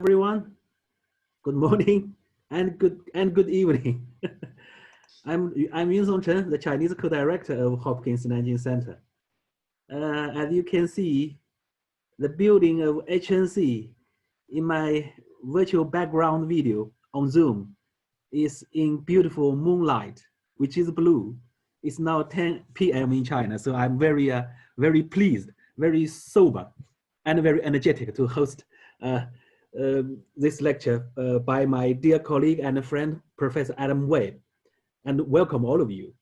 Everyone. Good morning and good evening. I'm Yun Song Chen, the Chinese co-director of Hopkins-Nanjing Center. As you can see, the building of HNC in my virtual background video on Zoom is in beautiful moonlight, which is blue. It's now 10 p.m. in China, so I'm very pleased, very sober, and very energetic to host this lecture by my dear colleague and friend, Professor Adam Webb, and welcome all of you.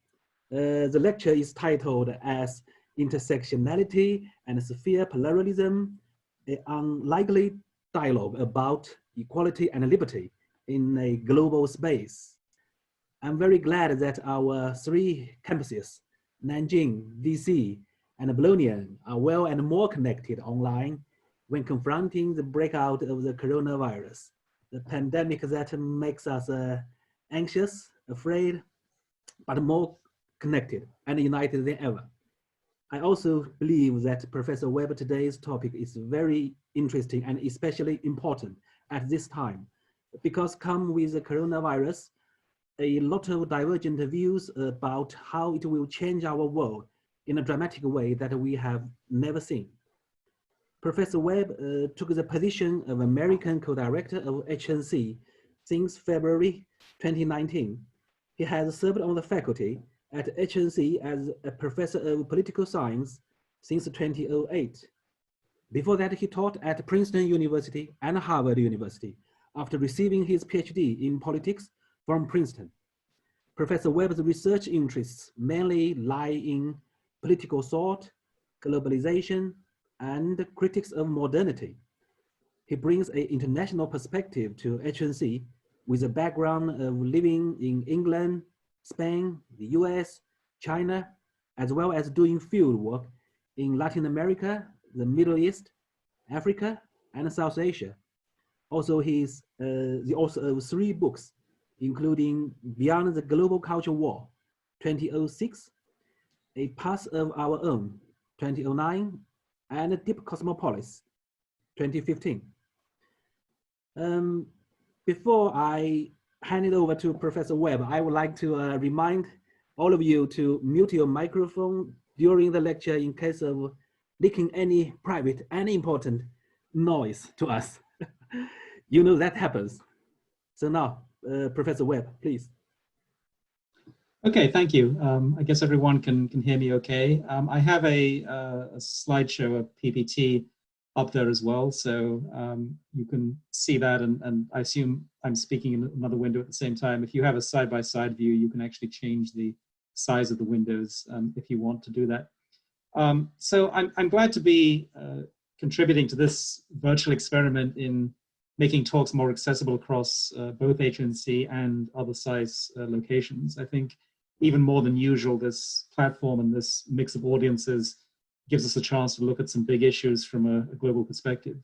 The lecture is titled as Intersectionality and Sphere Pluralism, an unlikely dialogue about equality and liberty in a global space. I'm very glad that our three campuses, Nanjing, DC, and Bologna, are well and more connected online when confronting the breakout of the coronavirus, the pandemic that makes us anxious, afraid, but more connected and united than ever. I also believe that Professor Webb today's topic is very interesting and especially important at this time, because come with the coronavirus, a lot of divergent views about how it will change our world in a dramatic way that we have never seen. Professor Webb took the position of American co-director of HNC since February 2019. He has served on the faculty at HNC as a professor of political science since 2008. Before that, he taught at Princeton University and Harvard University after receiving his PhD in politics from Princeton. Professor Webb's research interests mainly lie in political thought, globalization, and critics of modernity. He brings an international perspective to HNC with a background of living in England, Spain, the US, China, as well as doing field work in Latin America, the Middle East, Africa, and South Asia. Also, he's the author of 3 books, including Beyond the Global Culture War, 2006, A Path of Our Own, 2009, and Deep Cosmopolis, 2015. Before I hand it over to Professor Webb, I would like to remind all of you to mute your microphone during the lecture in case of leaking any private and important noise to us. You know that happens. So now, Professor Webb, please. Okay, thank you. I guess everyone can hear me okay. I have a slideshow, a PPT up there as well, so you can see that, and I assume I'm speaking in another window at the same time. If you have a side-by-side view, you can actually change the size of the windows if you want to do that. So I'm glad to be contributing to this virtual experiment in making talks more accessible across both HNC and other size locations. I think even more than usual, this platform and this mix of audiences gives us a chance to look at some big issues from a global perspective.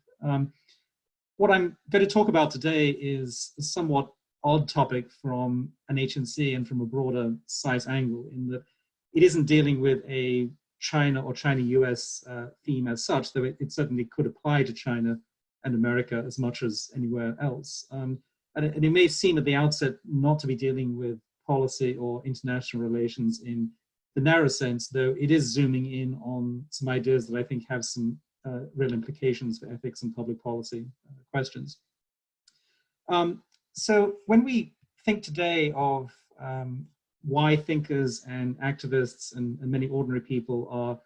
What I'm going to talk about today is a somewhat odd topic from an HNC and from a broader size angle, in that it isn't dealing with a China or China-US theme as such, though it certainly could apply to China and America as much as anywhere else. And it may seem at the outset not to be dealing with policy or international relations in the narrow sense, though it is zooming in on some ideas that I think have some real implications for ethics and public policy questions. So when we think today of why thinkers and activists and many ordinary people are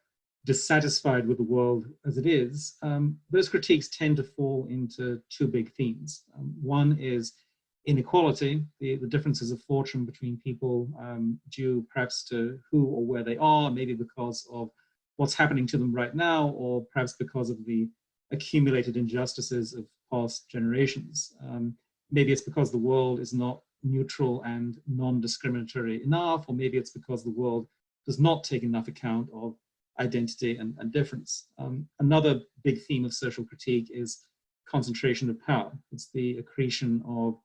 dissatisfied with the world as it is, those critiques tend to fall into 2 big themes. One is inequality, the differences of fortune between people due perhaps to who or where they are, maybe because of what's happening to them right now, or perhaps because of the accumulated injustices of past generations. Maybe it's because the world is not neutral and non-discriminatory enough, or maybe it's because the world does not take enough account of identity and difference. Another big theme of social critique is concentration of power. It's the accretion of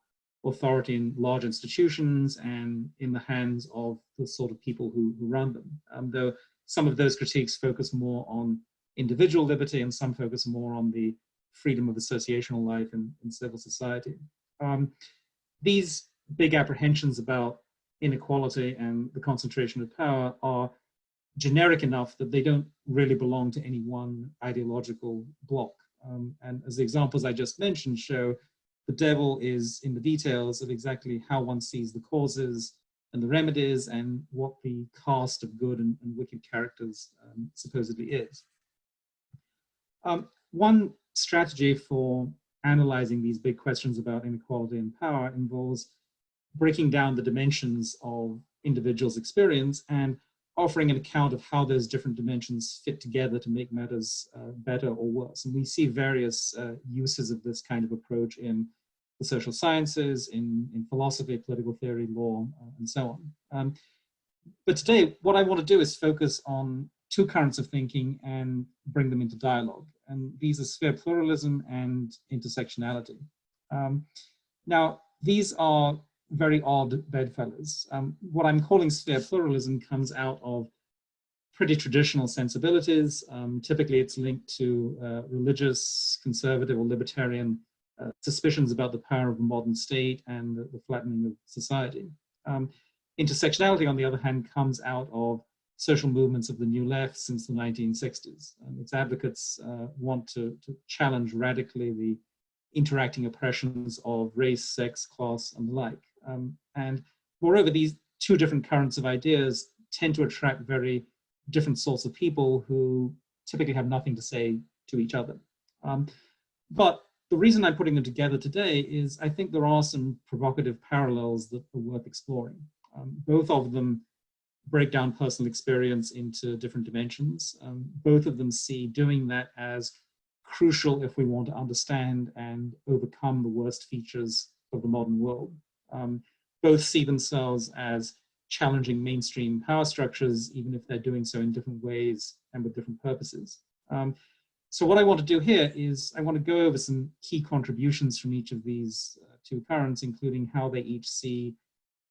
authority in large institutions and in the hands of the sort of people who run them. Though some of those critiques focus more on individual liberty and some focus more on the freedom of associational life in civil society. These big apprehensions about inequality and the concentration of power are generic enough that they don't really belong to any one ideological bloc. And as the examples I just mentioned show, the devil is in the details of exactly how one sees the causes and the remedies and what the cast of good and wicked characters supposedly is. One strategy for analyzing these big questions about inequality and power involves breaking down the dimensions of individuals' experience and offering an account of how those different dimensions fit together to make matters better or worse. And we see various uses of this kind of approach in the social sciences, in philosophy, political theory, law, and so on. But today, what I want to do is focus on two currents of thinking and bring them into dialogue. And these are sphere pluralism and intersectionality. Now, these are very odd bedfellows. What I'm calling sphere pluralism comes out of pretty traditional sensibilities. Typically, it's linked to religious, conservative, or libertarian suspicions about the power of the modern state and the flattening of society. Intersectionality, on the other hand, comes out of social movements of the New Left since the 1960s. Its advocates want to challenge radically the interacting oppressions of race, sex, class, and the like. And moreover, these two different currents of ideas tend to attract very different sorts of people who typically have nothing to say to each other. But the reason I'm putting them together today is I think there are some provocative parallels that are worth exploring. Both of them break down personal experience into different dimensions. Both of them see doing that as crucial if we want to understand and overcome the worst features of the modern world. Both see themselves as challenging mainstream power structures, even if they're doing so in different ways and with different purposes. So what I want to do here is I want to go over some key contributions from each of these two currents, including how they each see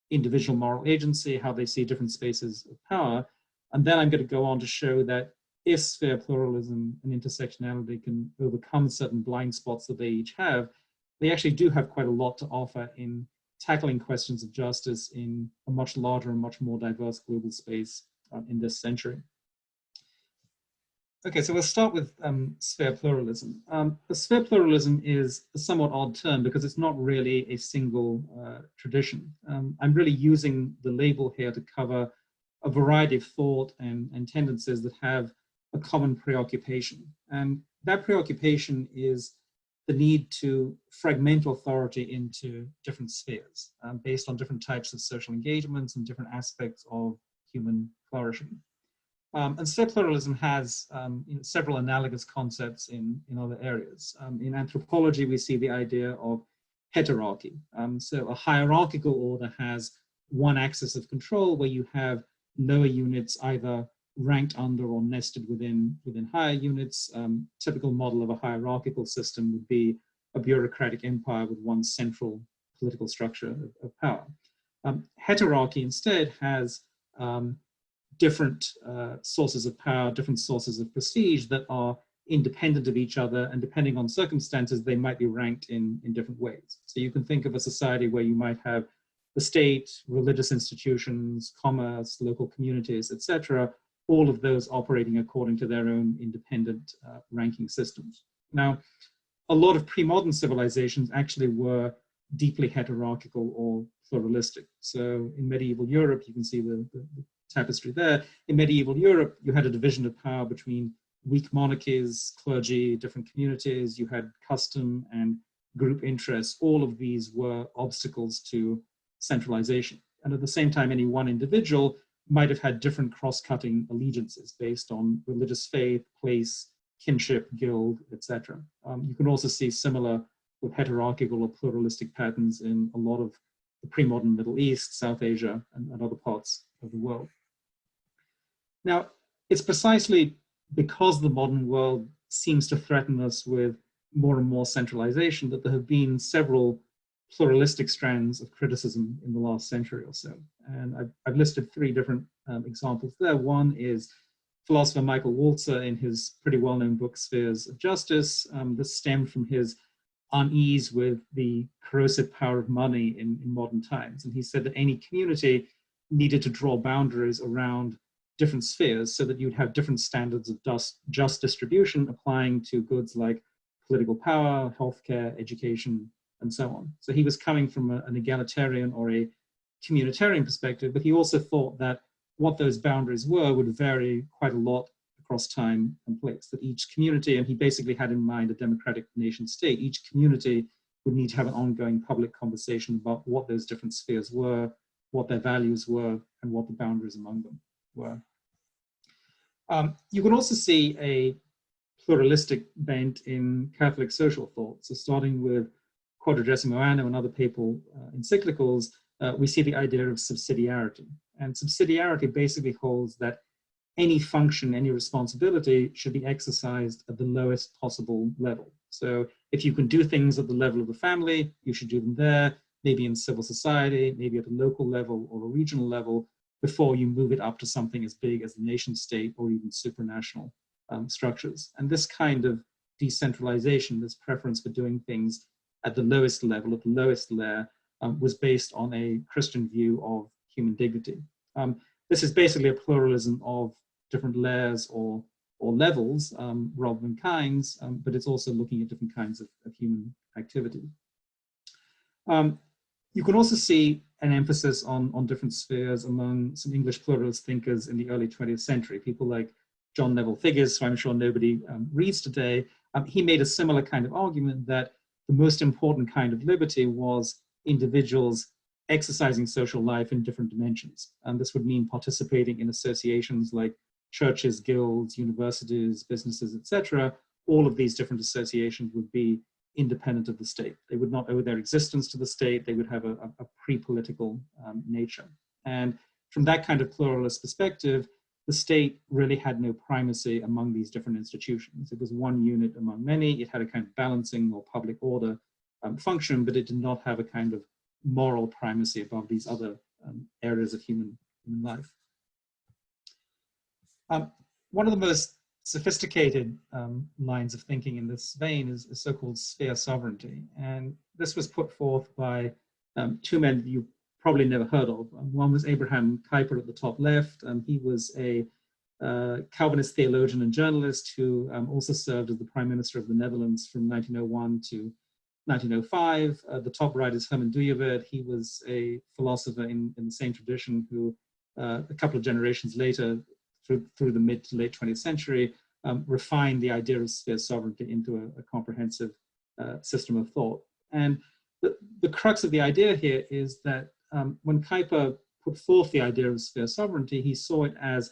individual moral agency, how they see different spaces of power. And then I'm going to go on to show that if sphere pluralism and intersectionality can overcome certain blind spots that they each have, they actually do have quite a lot to offer in tackling questions of justice in a much larger and much more diverse global space in this century. Okay, so we'll start with sphere pluralism. Sphere pluralism is a somewhat odd term because it's not really a single tradition. I'm really using the label here to cover a variety of thought and tendencies that have a common preoccupation. And that preoccupation is the need to fragment authority into different spheres based on different types of social engagements and different aspects of human flourishing. And sphere pluralism has several analogous concepts in other areas. In anthropology, we see the idea of heterarchy. So a hierarchical order has one axis of control where you have lower units either ranked under or nested within higher units. Typical model of a hierarchical system would be a bureaucratic empire with one central political structure of power. Heterarchy instead has different sources of power, different sources of prestige that are independent of each other, and depending on circumstances, they might be ranked in different ways. So you can think of a society where you might have the state, religious institutions, commerce, local communities, etc., all of those operating according to their own independent ranking systems. Now, a lot of pre-modern civilizations actually were deeply hierarchical or pluralistic. So in medieval Europe, you can see the tapestry there. In medieval Europe, you had a division of power between weak monarchies, clergy, different communities. You had custom and group interests. All of these were obstacles to centralization. And at the same time, any one individual might have had different cross-cutting allegiances based on religious faith, place, kinship, guild, etc. You can also see similar with hierarchical or pluralistic patterns in a lot of the pre-modern Middle East, South Asia, and other parts of the world. Now, it's precisely because the modern world seems to threaten us with more and more centralization that there have been several pluralistic strands of criticism in the last century or so. And I've listed three different examples there. One is philosopher Michael Walzer in his pretty well-known book, Spheres of Justice. This stemmed from his unease with the corrosive power of money in modern times. And he said that any community needed to draw boundaries around different spheres so that you'd have different standards of just distribution applying to goods like political power, healthcare, education, and so on. So he was coming from an egalitarian or a communitarian perspective, but he also thought that what those boundaries were would vary quite a lot across time and place, that each community, and he basically had in mind a democratic nation state, each community would need to have an ongoing public conversation about what those different spheres were, what their values were, and what the boundaries among them were. You can also see a pluralistic bent in Catholic social thought. So starting with Quadragesimo Anno and other papal encyclicals, we see the idea of subsidiarity. And subsidiarity basically holds that any function, any responsibility should be exercised at the lowest possible level. So if you can do things at the level of the family, you should do them there, maybe in civil society, maybe at a local level or a regional level, before you move it up to something as big as the nation state or even supranational structures. And this kind of decentralization, this preference for doing things at the lowest level, at the lowest layer, was based on a Christian view of human dignity. This is basically a pluralism of different layers or levels rather than kinds, but it's also looking at different kinds of human activity. You can also see an emphasis on different spheres among some English pluralist thinkers in the early 20th century, people like John Neville Figgis, who I'm sure nobody reads today. He made a similar kind of argument that the most important kind of liberty was individuals exercising social life in different dimensions. And this would mean participating in associations like churches, guilds, universities, businesses, etc. All of these different associations would be independent of the state. They would not owe their existence to the state. They would have a pre-political nature. And from that kind of pluralist perspective, the state really had no primacy among these different institutions. It was one unit among many. It had a kind of balancing or public order function, but it did not have a kind of moral primacy above these other areas of human life. One of the most sophisticated lines of thinking in this vein is so-called sphere sovereignty. And this was put forth by two men that you've probably never heard of. One was Abraham Kuyper at the top left. He was a Calvinist theologian and journalist who also served as the Prime Minister of the Netherlands from 1901 to 1905. The top right is Herman Dooyeweerd. He was a philosopher in the same tradition who, a couple of generations later, through the mid to late 20th century, refined the idea of sphere sovereignty into a comprehensive system of thought. And the crux of the idea here is that when Kuyper put forth the idea of sphere sovereignty, he saw it as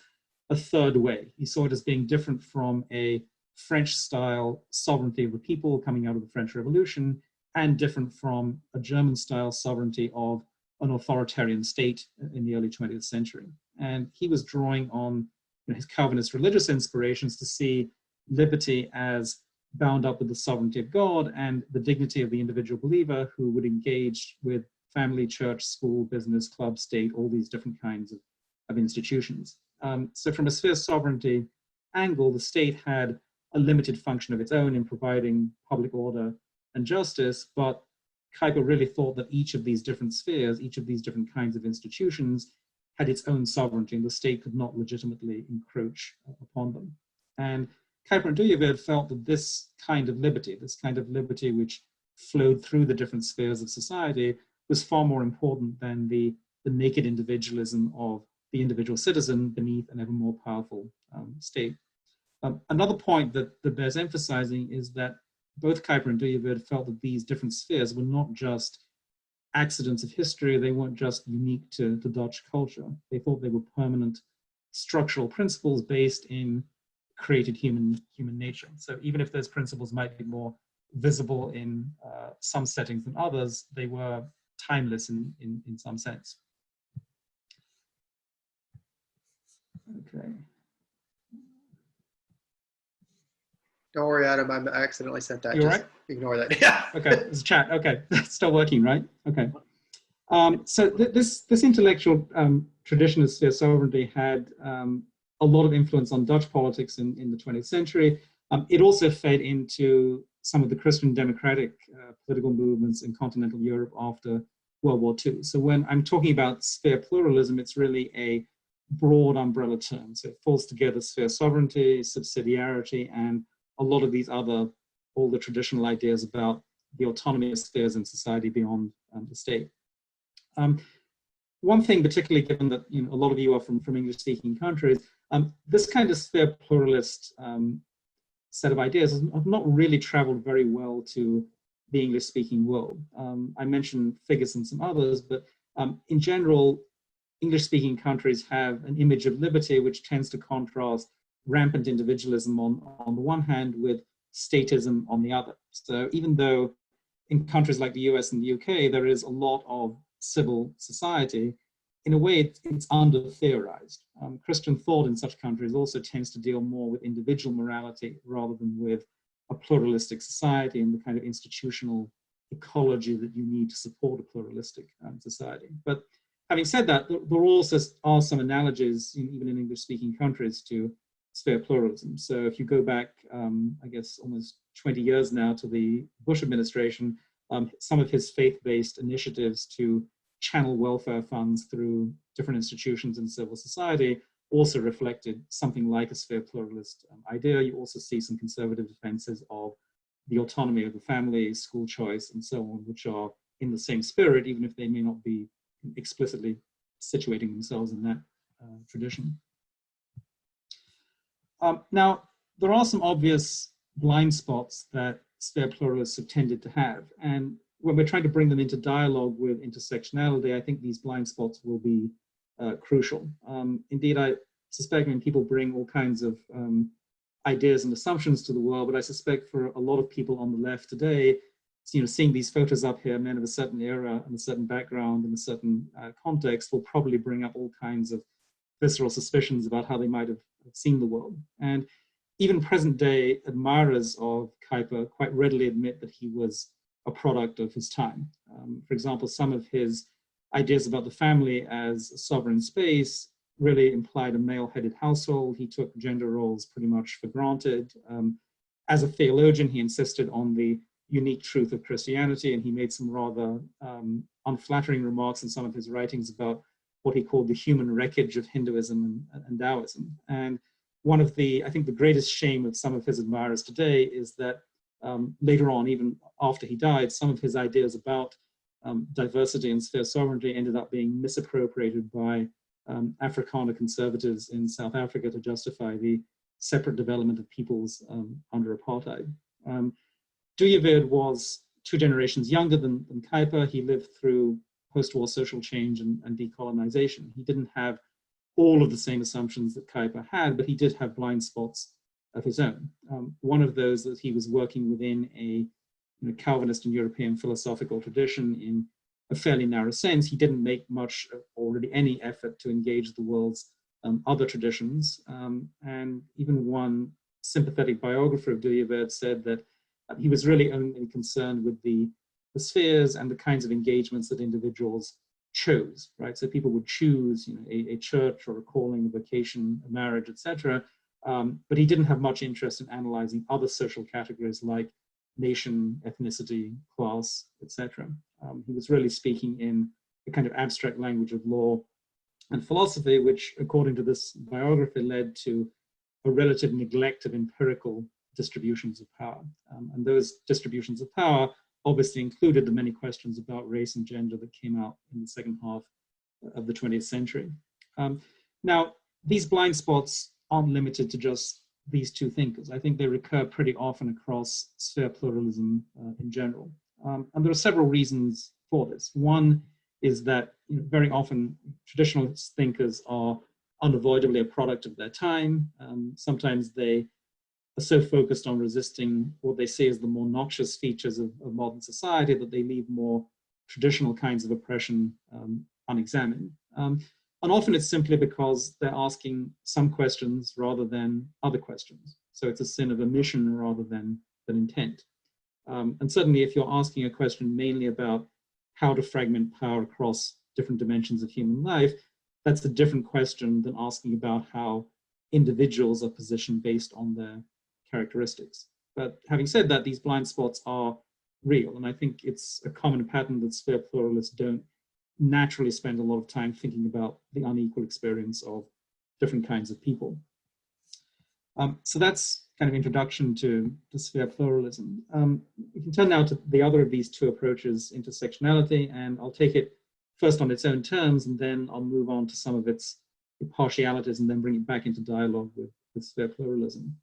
a third way. He saw it as being different from a French-style sovereignty of the people coming out of the French Revolution, and different from a German-style sovereignty of an authoritarian state in the early 20th century. And he was drawing on his Calvinist religious inspirations to see liberty as bound up with the sovereignty of God and the dignity of the individual believer who would engage with family, church, school, business, club, state, all these different kinds of institutions. So from a sphere sovereignty angle, the state had a limited function of its own in providing public order and justice, but Kuyper really thought that each of these different spheres, each of these different kinds of institutions had its own sovereignty, and the state could not legitimately encroach upon them. And Kuyper and Dooyeweerd felt that this kind of liberty which flowed through the different spheres of society, was far more important than the naked individualism of the individual citizen beneath an ever more powerful state. Another point that bears emphasizing is that both Kuyper and Dooyeweerd felt that these different spheres were not just accidents of history, they weren't just unique to Dutch culture. They thought they were permanent structural principles based in created human nature. So even if those principles might be more visible in some settings than others, they were timeless in some sense. Okay. Don't worry, Adam, I accidentally sent that. You all right? Ignore that. Yeah. Okay, it's a chat. Okay, still working, right? Okay. So this intellectual tradition of sphere sovereignty had a lot of influence on Dutch politics in the 20th century. It also fed into some of the Christian democratic political movements in continental Europe after World War II. So when I'm talking about sphere pluralism, it's really a broad umbrella term. So it falls together sphere sovereignty, subsidiarity, and a lot of these other, all the traditional ideas about the autonomy of spheres in society beyond the state. One thing, particularly given that a lot of you are from English-speaking countries, this kind of sphere pluralist set of ideas have not really traveled very well to the English-speaking world. I mentioned Figgis and some others, but in general, English-speaking countries have an image of liberty which tends to contrast rampant individualism on the one hand with statism on the other. So even though in countries like the US and the UK, there is a lot of civil society, in a way it's under-theorized. Christian thought in such countries also tends to deal more with individual morality rather than with a pluralistic society and the kind of institutional ecology that you need to support a pluralistic society. But having said that, there also are some analogies, even in English-speaking countries, to sphere pluralism. So if you go back, I guess, almost 20 years now to the Bush administration, some of his faith-based initiatives to channel welfare funds through different institutions in civil society also reflected something like a sphere pluralist idea. You also see some conservative defenses of the autonomy of the family, school choice, and so on, which are in the same spirit, even if they may not be explicitly situating themselves in that tradition. Now, there are some obvious blind spots that sphere pluralists have tended to have. And when we're trying to bring them into dialogue with intersectionality, I think these blind spots will be crucial. Indeed, I suspect when people bring all kinds of ideas and assumptions to the world, but I suspect for a lot of people on the left today, seeing these photos up here, men of a certain era and a certain background and a certain context, will probably bring up all kinds of visceral suspicions about how they might have seen the world. And even present day admirers of Kuyper quite readily admit that he was a product of his time. For example, some of his ideas about the family as a sovereign space really implied a male-headed household. He took gender roles pretty much for granted. As a theologian, he insisted on the unique truth of Christianity, and he made some rather unflattering remarks in some of his writings about what he called the human wreckage of Hinduism and Taoism. And one of the, I think the greatest shame of some of his admirers today is that later on, even after he died, some of his ideas about diversity and sphere sovereignty ended up being misappropriated by Afrikaner conservatives in South Africa to justify the separate development of peoples under apartheid. Duyeverd was 2 generations younger than Kuyper. He lived through post-war social change and decolonization. He didn't have all of the same assumptions that Kuyper had, but he did have blind spots of his own. One of those that he was working within a Calvinist and European philosophical tradition in a fairly narrow sense. He didn't make much or really any effort to engage the world's other traditions. And even one sympathetic biographer of Duyeverd said that he was really only concerned with the spheres and the kinds of engagements that individuals chose, right? So people would choose a church or a calling, a vocation, a marriage, etc. But he didn't have much interest in analyzing other social categories like nation, ethnicity, class, etc. He was really speaking in a kind of abstract language of law and philosophy, which, according to this biography, led to a relative neglect of empirical distributions of power. And those distributions of power obviously included the many questions about race and gender that came out in the second half of the 20th century. Now, these blind spots aren't limited to just these 2 thinkers. I think they recur pretty often across sphere pluralism in general. And there are several reasons for this. One is that very often traditionalist thinkers are unavoidably a product of their time. Sometimes they are so focused on resisting what they say is the more noxious features of modern society that they leave more traditional kinds of oppression unexamined. And often it's simply because they're asking some questions rather than other questions. So it's a sin of omission rather than intent. And certainly if you're asking a question mainly about how to fragment power across different dimensions of human life, that's a different question than asking about how individuals are positioned based on their characteristics. But having said that, these blind spots are real. And I think it's a common pattern that sphere pluralists don't naturally spend a lot of time thinking about the unequal experience of different kinds of people. So that's kind of introduction to sphere pluralism. We can turn now to the other of these two approaches, intersectionality, and I'll take it first on its own terms, and then I'll move on to some of its partialities and then bring it back into dialogue with sphere pluralism.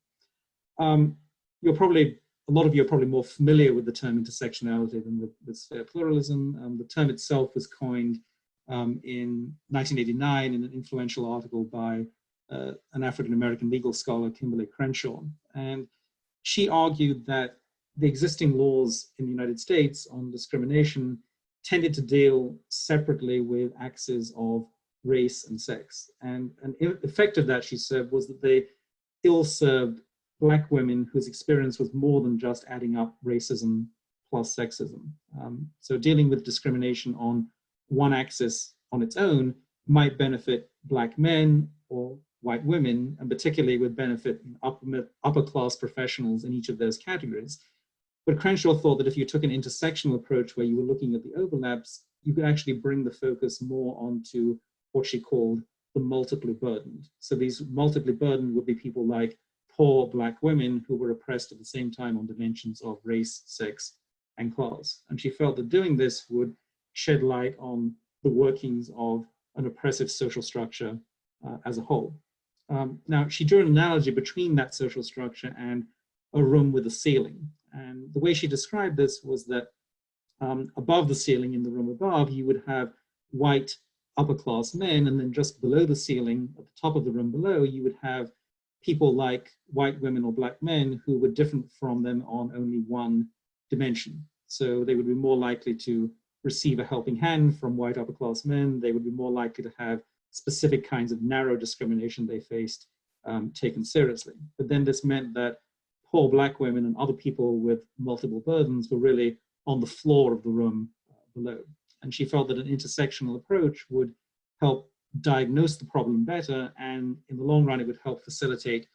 A lot of you are probably more familiar with the term intersectionality than with sphere pluralism. The term itself was coined in 1989 in an influential article by an African-American legal scholar, Kimberly Crenshaw. And she argued that the existing laws in the United States on discrimination tended to deal separately with axes of race and sex. And an effect of that, she said, was that they ill-served Black women whose experience was more than just adding up racism plus sexism. So dealing with discrimination on one axis on its own might benefit Black men or white women, and particularly would benefit upper class professionals in each of those categories. But Crenshaw thought that if you took an intersectional approach where you were looking at the overlaps, you could actually bring the focus more onto what she called the multiply burdened. So these multiply burdened would be people like poor Black women who were oppressed at the same time on dimensions of race, sex, and class. And she felt that doing this would shed light on the workings of an oppressive social structure as a whole. Now, she drew an analogy between that social structure and a room with a ceiling. And the way she described this was that above the ceiling in the room above, you would have white upper class men, and then just below the ceiling, at the top of the room below, you would have people like white women or Black men who were different from them on only one dimension. So they would be more likely to receive a helping hand from white upper class men. They would be more likely to have specific kinds of narrow discrimination they faced taken seriously. But then this meant that poor Black women and other people with multiple burdens were really on the floor of the room below. And she felt that an intersectional approach would help diagnose the problem better, and in the long run, it would help facilitate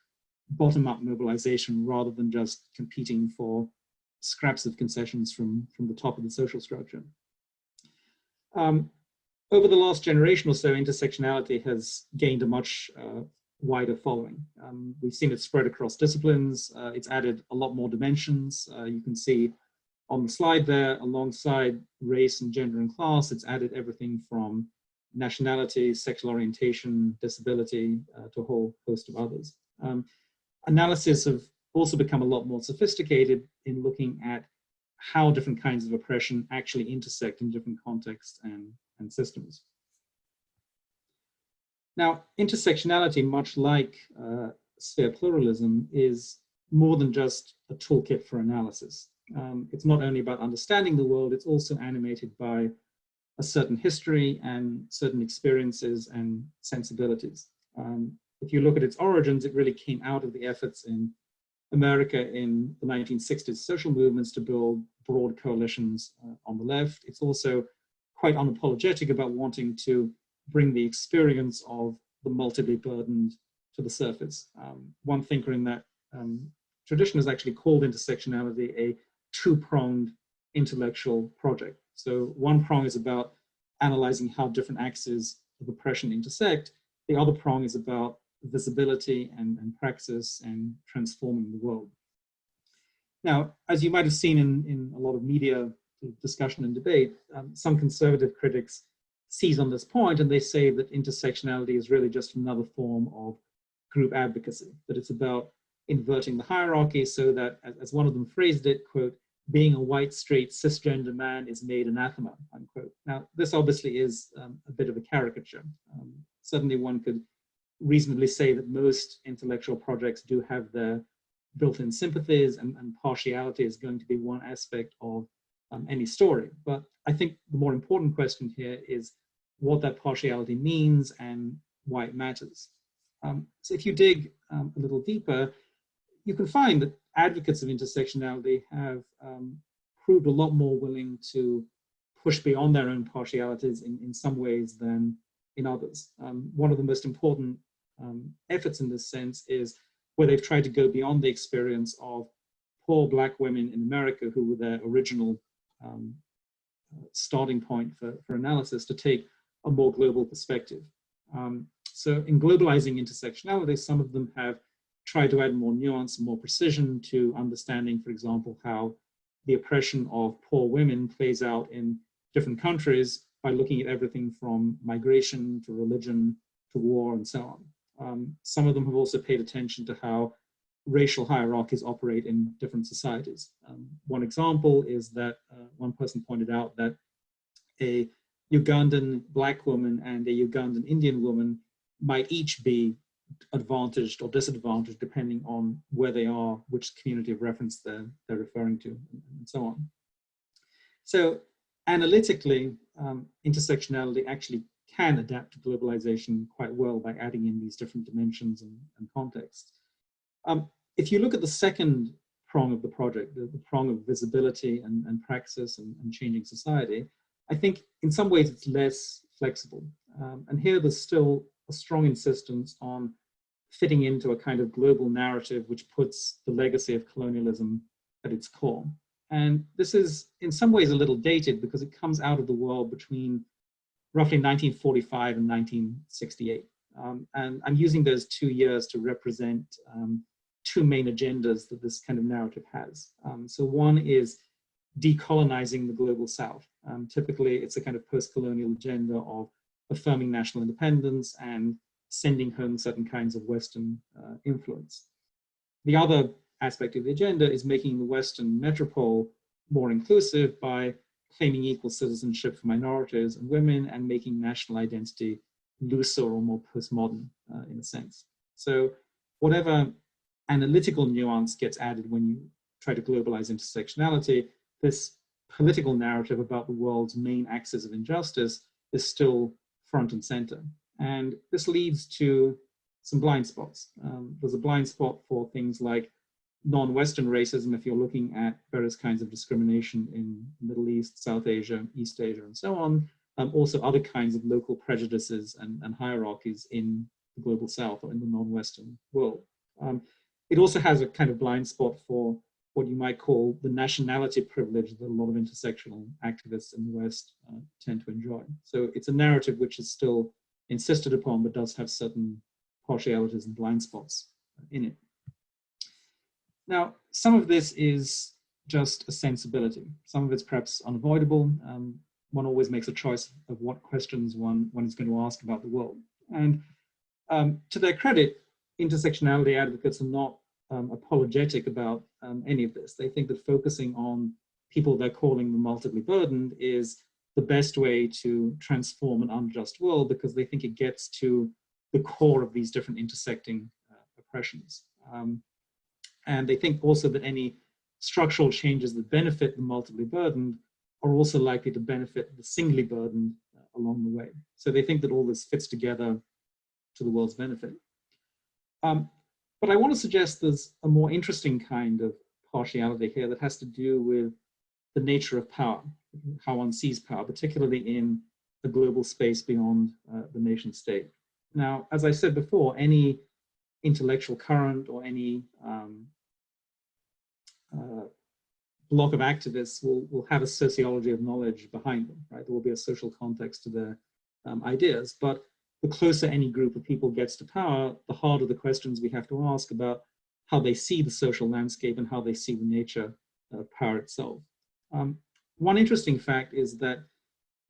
bottom-up mobilization rather than just competing for scraps of concessions from the top of the social structure. Over the last generation or so, intersectionality has gained a much wider following. We've seen it spread across disciplines. It's added a lot more dimensions. You can see on the slide there, alongside race and gender and class, it's added everything from nationality, sexual orientation, disability, to a whole host of others. Analysis have also become a lot more sophisticated in looking at how different kinds of oppression actually intersect in different contexts and systems. Now, intersectionality, much like sphere pluralism, is more than just a toolkit for analysis. It's not only about understanding the world, it's also animated by a certain history and certain experiences and sensibilities. If you look at its origins, it really came out of the efforts in America in the 1960s social movements to build broad coalitions on the left. It's also quite unapologetic about wanting to bring the experience of the multiply burdened to the surface. One thinker in that tradition has actually called intersectionality a two-pronged intellectual project. So one prong is about analyzing how different axes of oppression intersect. The other prong is about visibility and praxis and transforming the world. Now, as you might have seen in a lot of media discussion and debate, some conservative critics seize on this point and they say that intersectionality is really just another form of group advocacy, that it's about inverting the hierarchy so that, as one of them phrased it, quote, being a white, straight, cisgender man is made anathema, unquote. Now, this obviously is a bit of a caricature. Certainly one could reasonably say that most intellectual projects do have their built-in sympathies, and partiality is going to be one aspect of any story. But I think the more important question here is what that partiality means and why it matters. So if you dig a little deeper, you can find that advocates of intersectionality have proved a lot more willing to push beyond their own partialities in some ways than in others. One of the most important efforts in this sense is where they've tried to go beyond the experience of poor Black women in America, who were their original starting point for analysis, to take a more global perspective. So in Globalizing Intersectionality, some of them have tried to add more nuance and more precision to understanding, for example, how the oppression of poor women plays out in different countries by looking at everything from migration to religion to war and so on. Some of them have also paid attention to how racial hierarchies operate in different societies. One example is that one person pointed out that a Ugandan Black woman and a Ugandan Indian woman might each be advantaged or disadvantaged depending on where they are, which community of reference they're referring to, and so on. So analytically, intersectionality actually can adapt to globalization quite well by adding in these different dimensions and contexts. If you look at the second prong of the project, the prong of visibility and praxis and changing society, I think in some ways it's less flexible. And here there's still a strong insistence on fitting into a kind of global narrative which puts the legacy of colonialism at its core. And this is in some ways a little dated because it comes out of the world between roughly 1945 and 1968. And I'm using those 2 years to represent two main agendas that this kind of narrative has. So one is decolonizing the global South. Typically, it's a kind of post-colonial agenda of affirming national independence and sending home certain kinds of Western influence. The other aspect of the agenda is making the Western metropole more inclusive by claiming equal citizenship for minorities and women and making national identity looser or more postmodern in a sense. So whatever analytical nuance gets added when you try to globalize intersectionality, this political narrative about the world's main axis of injustice is still front and center. And this leads to some blind spots. There's a blind spot for things like non-Western racism if you're looking at various kinds of discrimination in the Middle East, South Asia, East Asia, and so on. Also other kinds of local prejudices and hierarchies in the global South or in the non-Western world. It also has a kind of blind spot for what you might call the nationality privilege that a lot of intersectional activists in the West tend to enjoy. So it's a narrative which is still insisted upon, but does have certain partialities and blind spots in it. Now, some of this is just a sensibility. Some of it's perhaps unavoidable. One always makes a choice of what questions one is going to ask about the world. And to their credit, intersectionality advocates are not apologetic about any of this. They think that focusing on people they're calling the multiply burdened is the best way to transform an unjust world because they think it gets to the core of these different intersecting oppressions. And they think also that any structural changes that benefit the multiply burdened are also likely to benefit the singly burdened along the way. So they think that all this fits together to the world's benefit. But I want to suggest there's a more interesting kind of partiality here that has to do with the nature of power, how one sees power, particularly in a global space beyond the nation state. Now, as I said before, any intellectual current or any block of activists will have a sociology of knowledge behind them, right? There will be a social context to their ideas, but the closer any group of people gets to power, the harder the questions we have to ask about how they see the social landscape and how they see the nature of power itself. One interesting fact is that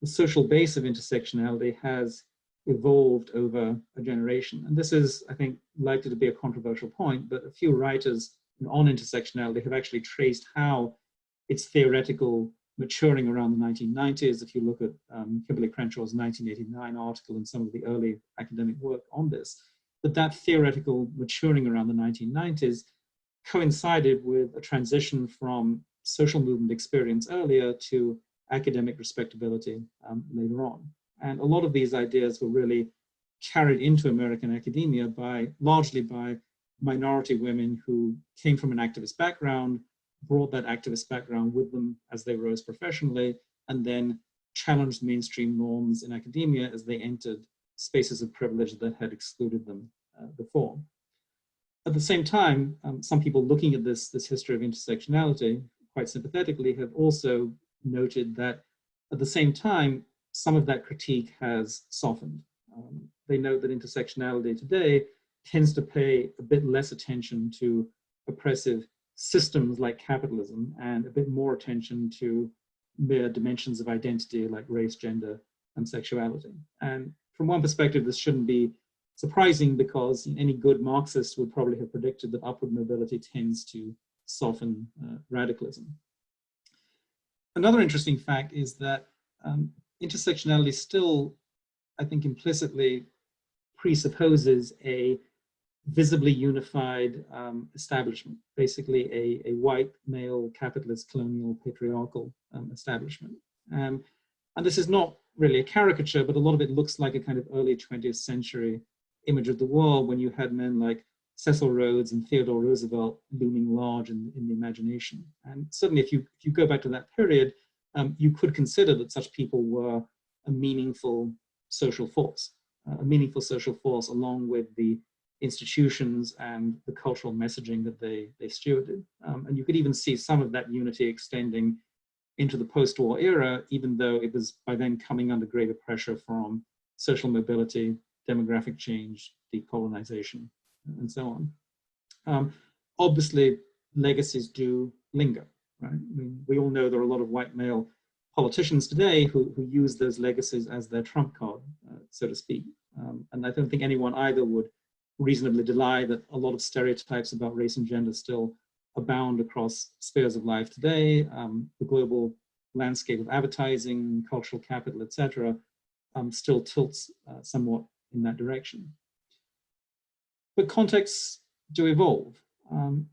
the social base of intersectionality has evolved over a generation. And this is, I think, likely to be a controversial point, but a few writers on intersectionality have actually traced how its theoretical maturing around the 1990s. If you look at Kimberly Crenshaw's 1989 article and some of the early academic work on this, that theoretical maturing around the 1990s coincided with a transition from social movement experience earlier to academic respectability later on. And a lot of these ideas were really carried into American academia largely by minority women who came from an activist background, brought that activist background with them as they rose professionally, and then challenged mainstream norms in academia as they entered spaces of privilege that had excluded them before. At the same time, some people looking at this history of intersectionality quite sympathetically have also noted that at the same time, some of that critique has softened. They note that intersectionality today tends to pay a bit less attention to oppressive systems like capitalism and a bit more attention to mere dimensions of identity like race, gender, and sexuality. And from one perspective, this shouldn't be surprising because any good Marxist would probably have predicted that upward mobility tends to soften radicalism. Another interesting fact is that intersectionality still, I think, implicitly presupposes a visibly unified establishment, basically a white, male, capitalist, colonial, patriarchal establishment. And this is not really a caricature, but a lot of it looks like a kind of early 20th century image of the world when you had men like Cecil Rhodes and Theodore Roosevelt looming large in the imagination. And certainly if you go back to that period, you could consider that such people were a meaningful social force along with the institutions and the cultural messaging that they stewarded. And you could even see some of that unity extending into the post-war era, even though it was by then coming under greater pressure from social mobility, demographic change, decolonization, and so on. Obviously, legacies do linger, right? I mean, we all know there are a lot of white male politicians today who use those legacies as their trump card, so to speak. And I don't think anyone either would reasonably deny that a lot of stereotypes about race and gender still abound across spheres of life today. The global landscape of advertising, cultural capital, etc., still tilts somewhat in that direction. But contexts do evolve.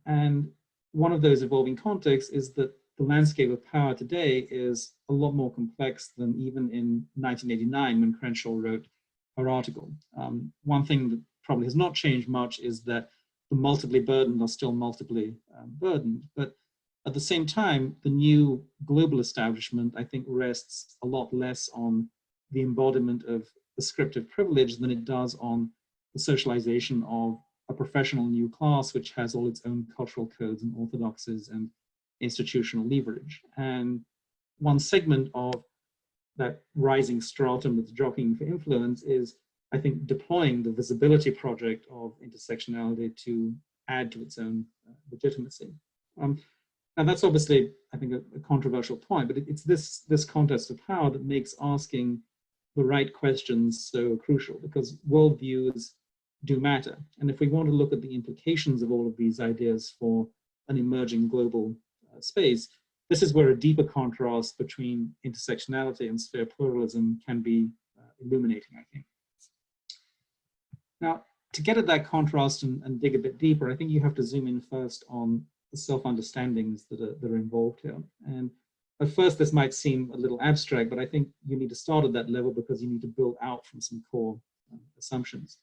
And one of those evolving contexts is that the landscape of power today is a lot more complex than even in 1989 when Crenshaw wrote her article. One thing that probably has not changed much is that the multiply burdened are still multiply burdened. But at the same time, the new global establishment, I think, rests a lot less on the embodiment of descriptive privilege than it does on the socialization of a professional new class, which has all its own cultural codes and orthodoxies and institutional leverage. And one segment of that rising stratum that's jockeying for influence is, I think, deploying the visibility project of intersectionality to add to its own legitimacy. And that's obviously, I think, a controversial point, but it's this contest of power that makes asking the right questions so crucial, because worldviews do matter. And if we want to look at the implications of all of these ideas for an emerging global space, this is where a deeper contrast between intersectionality and sphere pluralism can be illuminating, I think. Now, to get at that contrast and dig a bit deeper, I think you have to zoom in first on the self-understandings that are involved here. And at first, this might seem a little abstract, but I think you need to start at that level because you need to build out from some core assumptions.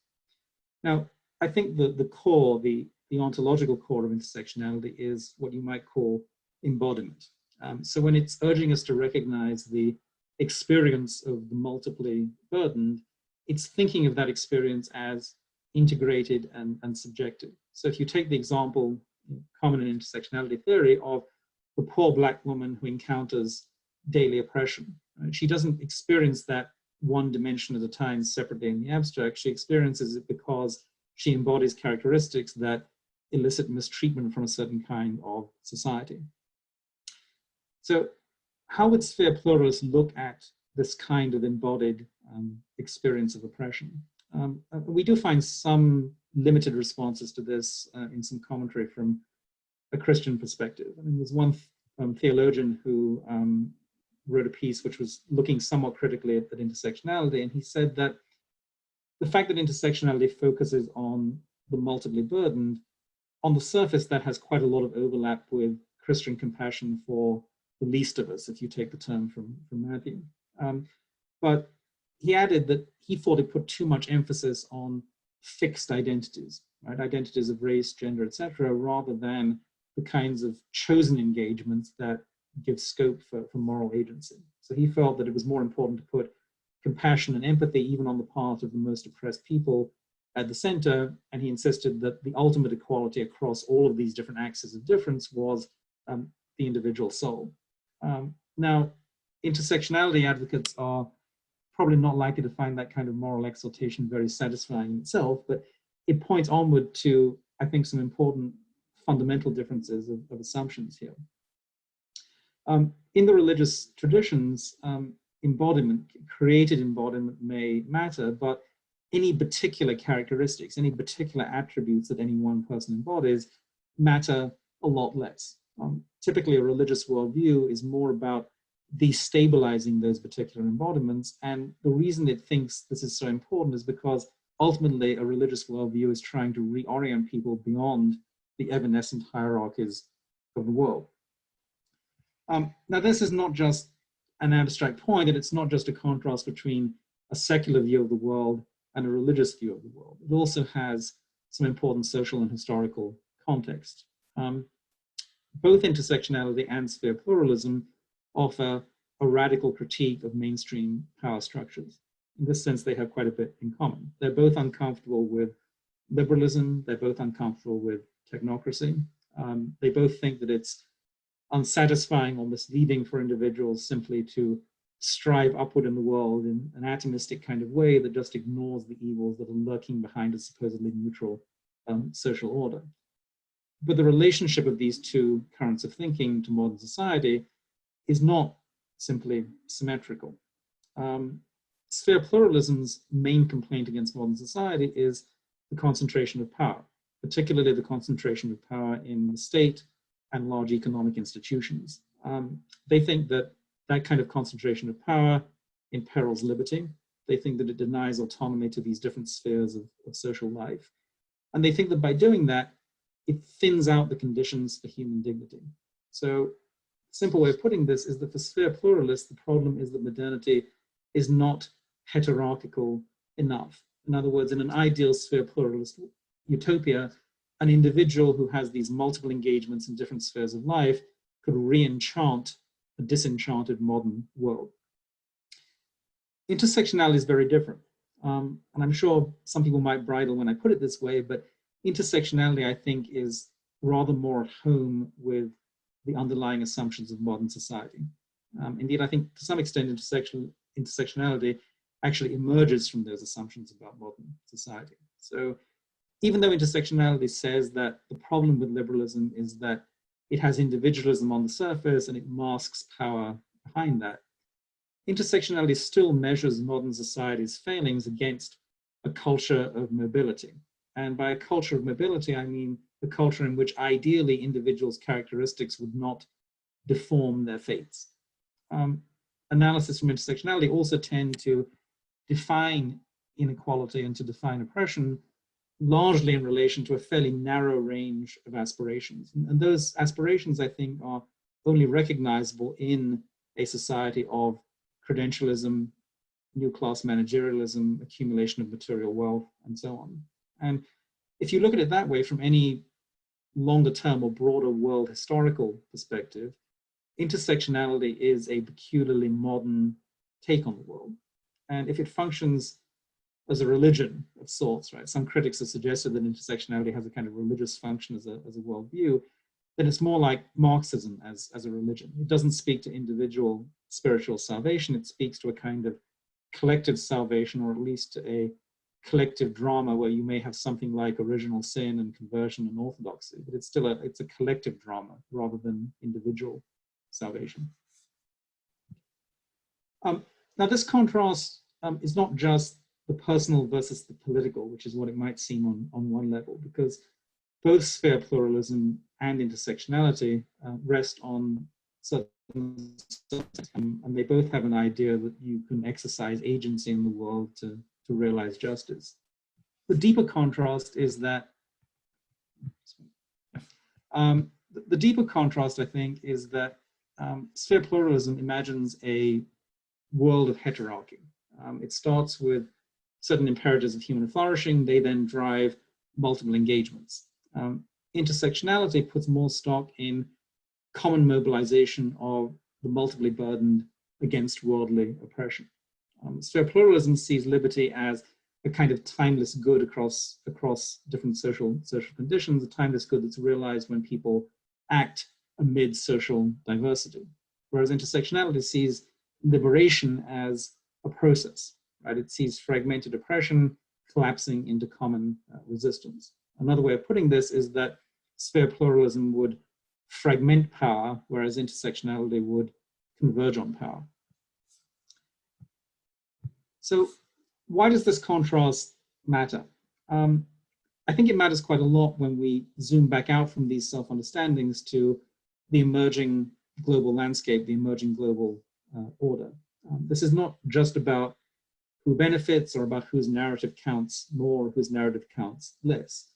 Now, I think the core, the ontological core of intersectionality is what you might call embodiment. So when it's urging us to recognize the experience of the multiply burdened, it's thinking of that experience as integrated and subjective. So if you take the example common in intersectionality theory of the poor Black woman who encounters daily oppression, right? She doesn't experience that one dimension at a time separately in the abstract. She experiences it because she embodies characteristics that elicit mistreatment from a certain kind of society. So how would sphere pluralists look at this kind of embodied experience of oppression? We do find some limited responses to this in some commentary from a Christian perspective. I mean, there's one theologian who wrote a piece which was looking somewhat critically at intersectionality, and he said that the fact that intersectionality focuses on the multiply burdened, on the surface that has quite a lot of overlap with Christian compassion for the least of us, if you take the term from Matthew. But he added that he thought it put too much emphasis on fixed identities, right? Identities of race, gender, etc., rather than the kinds of chosen engagements that give scope for moral agency. So he felt that it was more important to put compassion and empathy even on the part of the most oppressed people at the center, and he insisted that the ultimate equality across all of these different axes of difference was the individual soul. Now, intersectionality advocates are probably not likely to find that kind of moral exaltation very satisfying in itself, but it points onward to, I think, some important fundamental differences of assumptions here. In the religious traditions, embodiment, created embodiment may matter, but any particular characteristics, any particular attributes that any one person embodies matter a lot less. Typically, a religious worldview is more about destabilizing those particular embodiments, and the reason it thinks this is so important is because ultimately a religious worldview is trying to reorient people beyond the evanescent hierarchies of the world. Now, this is not just an abstract point, and it's not just a contrast between a secular view of the world and a religious view of the world. It also has some important social and historical context. Both intersectionality and sphere pluralism offer a radical critique of mainstream power structures. In this sense, they have quite a bit in common. They're both uncomfortable with liberalism. They're both uncomfortable with technocracy. They both think that it's unsatisfying or misleading for individuals simply to strive upward in the world in an atomistic kind of way that just ignores the evils that are lurking behind a supposedly neutral social order. But the relationship of these two currents of thinking to modern society is not simply symmetrical. Sphere pluralism's main complaint against modern society is the concentration of power, particularly the concentration of power in the state and large economic institutions. They think that that kind of concentration of power imperils liberty. They think that it denies autonomy to these different spheres of social life. And they think that by doing that, it thins out the conditions for human dignity. So, a simple way of putting this is that for sphere pluralists, the problem is that modernity is not hierarchical enough. In other words, in an ideal sphere pluralist utopia, an individual who has these multiple engagements in different spheres of life could re-enchant a disenchanted modern world. Intersectionality is very different. And I'm sure some people might bridle when I put it this way, but intersectionality, I think, is rather more at home with the underlying assumptions of modern society. Indeed, I think to some extent intersectionality actually emerges from those assumptions about modern society. So even though intersectionality says that the problem with liberalism is that it has individualism on the surface and it masks power behind that, intersectionality still measures modern society's failings against a culture of mobility. And by a culture of mobility, I mean the culture in which ideally individuals' characteristics would not deform their fates. Analysis from intersectionality also tend to define inequality and to define oppression largely in relation to a fairly narrow range of aspirations. And those aspirations, I think, are only recognizable in a society of credentialism, new class managerialism, accumulation of material wealth, and so on. And if you look at it that way from any longer term or broader world historical perspective, intersectionality is a peculiarly modern take on the world. And if it functions as a religion of sorts, right? Some critics have suggested that intersectionality has a kind of religious function as a worldview, then it's more like Marxism as a religion. It doesn't speak to individual spiritual salvation, it speaks to a kind of collective salvation, or at least a collective drama where you may have something like original sin and conversion and orthodoxy, but it's still a collective drama rather than individual salvation. Now this contrast is not just the personal versus the political, which is what it might seem on one level, because both sphere pluralism and intersectionality rest on certain, and they both have an idea that you can exercise agency in the world to realize justice. The deeper contrast is that, the deeper contrast, I think, is that sphere pluralism imagines a world of heterarchy. It starts with certain imperatives of human flourishing, they then drive multiple engagements. Intersectionality puts more stock in common mobilization of the multiply burdened against worldly oppression. Sphere pluralism sees liberty as a kind of timeless good across different social conditions, a timeless good that's realized when people act amid social diversity. Whereas intersectionality sees liberation as a process, right? It sees fragmented oppression collapsing into common resistance. Another way of putting this is that sphere pluralism would fragment power, whereas intersectionality would converge on power. So why does this contrast matter? I think it matters quite a lot when we zoom back out from these self-understandings to the emerging global landscape, the emerging global order. This is not just about who benefits or about whose narrative counts more, whose narrative counts less.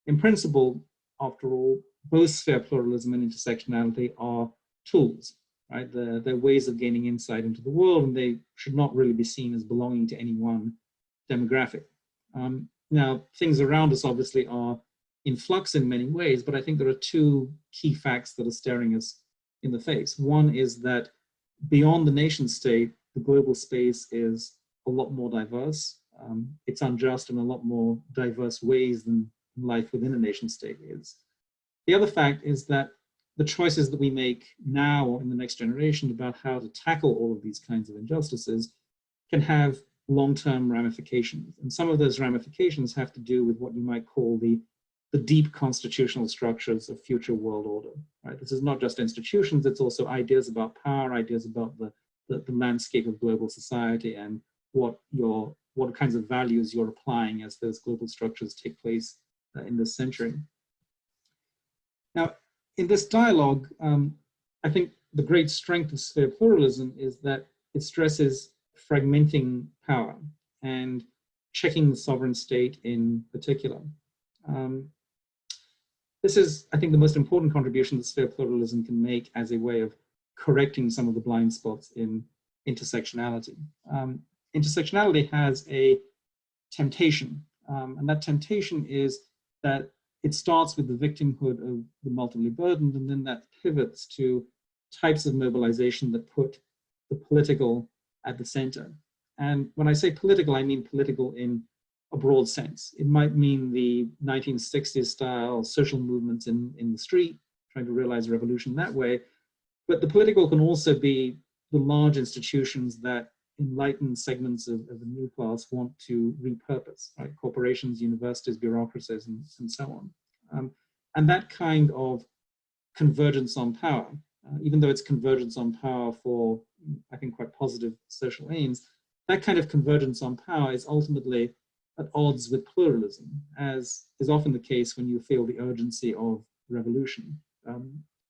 In principle, after all, both sphere pluralism and intersectionality are tools, right? They're ways of gaining insight into the world, and they should not really be seen as belonging to any one demographic. Now, things around us obviously are in flux in many ways, but I think there are two key facts that are staring us in the face. One is that beyond the nation state, the global space is a lot more diverse. It's unjust in a lot more diverse ways than life within a nation state is. The other fact is that the choices that we make now or in the next generation about how to tackle all of these kinds of injustices can have long-term ramifications. And some of those ramifications have to do with what you might call the deep constitutional structures of future world order, right? This is not just institutions, it's also ideas about power, ideas about the landscape of global society and what kinds of values you're applying as those global structures take place in this century. Now, in this dialogue, I think the great strength of sphere pluralism is that it stresses fragmenting power and checking the sovereign state in particular. This is, I think, the most important contribution that sphere pluralism can make as a way of correcting some of the blind spots in intersectionality. Intersectionality has a temptation, and that temptation is that it starts with the victimhood of the multiply burdened, and then that pivots to types of mobilization that put the political at the center. And when I say political, I mean political in a broad sense. It might mean the 1960s style social movements in the street, trying to realize revolution that way. But the political can also be the large institutions that enlightened segments of the new class want to repurpose, right? Corporations, universities, bureaucracies, and so on. And that kind of convergence on power, even though it's convergence on power for, I think, quite positive social aims, that kind of convergence on power is ultimately at odds with pluralism, as is often the case when you feel the urgency of revolution.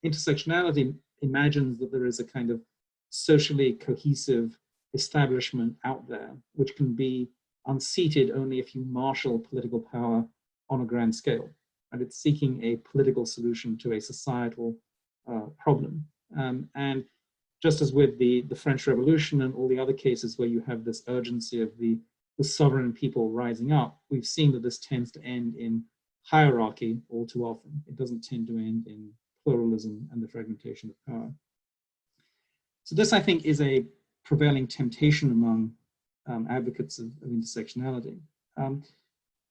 Intersectionality imagines that there is a kind of socially cohesive establishment out there, which can be unseated only if you marshal political power on a grand scale. And it's seeking a political solution to a societal problem. And just as with the French Revolution and all the other cases where you have this urgency of the sovereign people rising up, we've seen that this tends to end in hierarchy all too often. It doesn't tend to end in pluralism and the fragmentation of power. So this, I think, is a prevailing temptation among advocates of intersectionality.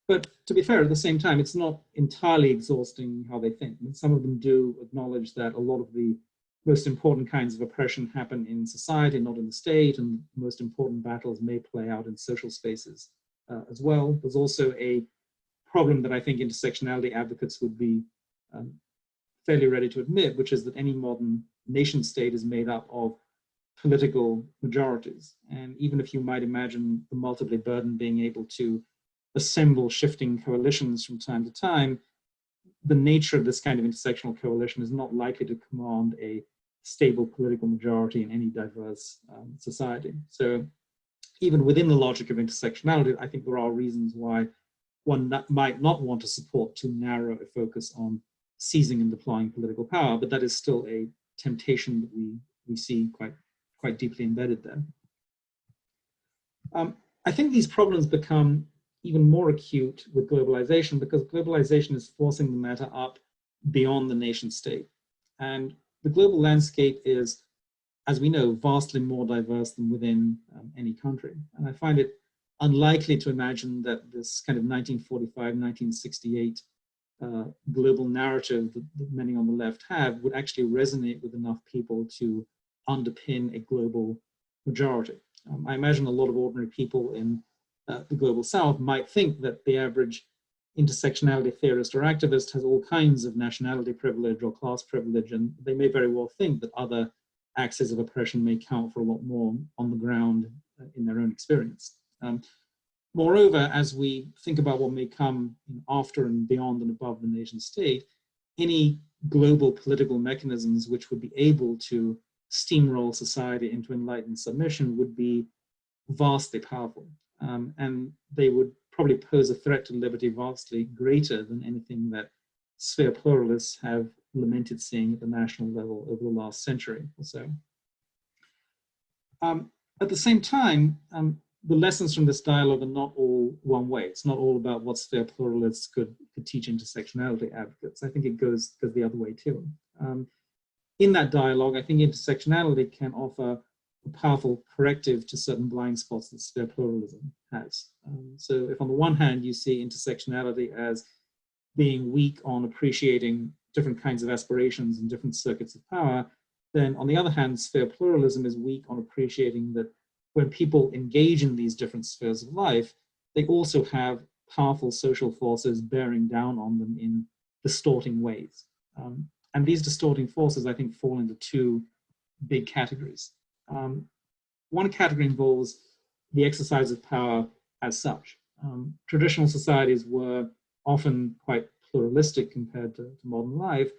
But to be fair, at the same time, it's not entirely exhausting how they think. I mean, some of them do acknowledge that a lot of the most important kinds of oppression happen in society, not in the state, and the most important battles may play out in social spaces as well. There's also a problem that I think intersectionality advocates would be fairly ready to admit, which is that any modern nation state is made up of political majorities. And even if you might imagine the multiply burden being able to assemble shifting coalitions from time to time, the nature of this kind of intersectional coalition is not likely to command a stable political majority in any diverse society. So even within the logic of intersectionality, I think there are reasons why one might not want to support too narrow a focus on seizing and deploying political power, but that is still a temptation that we see quite deeply embedded there. I think these problems become even more acute with globalization because globalization is forcing the matter up beyond the nation state. And the global landscape is, as we know, vastly more diverse than within any country. And I find it unlikely to imagine that this kind of 1945, 1968 global narrative that many on the left have would actually resonate with enough people to underpin a global majority. I imagine a lot of ordinary people in the global south might think that the average intersectionality theorist or activist has all kinds of nationality privilege or class privilege, and they may very well think that other axes of oppression may count for a lot more on the ground in their own experience. Moreover, as we think about what may come after and beyond and above the nation state, any global political mechanisms which would be able to steamroll society into enlightened submission would be vastly powerful. And they would probably pose a threat to liberty vastly greater than anything that sphere pluralists have lamented seeing at the national level over the last century or so. At the same time, the lessons from this dialogue are not all one way. It's not all about what sphere pluralists could teach intersectionality advocates. I think it goes the other way too. In that dialogue, I think intersectionality can offer a powerful corrective to certain blind spots that sphere pluralism has. So if on the one hand you see intersectionality as being weak on appreciating different kinds of aspirations and different circuits of power, then on the other hand, sphere pluralism is weak on appreciating that when people engage in these different spheres of life, they also have powerful social forces bearing down on them in distorting ways. And these distorting forces, I think, fall into two big categories. One category involves the exercise of power as such. Traditional societies were often quite pluralistic compared to modern life,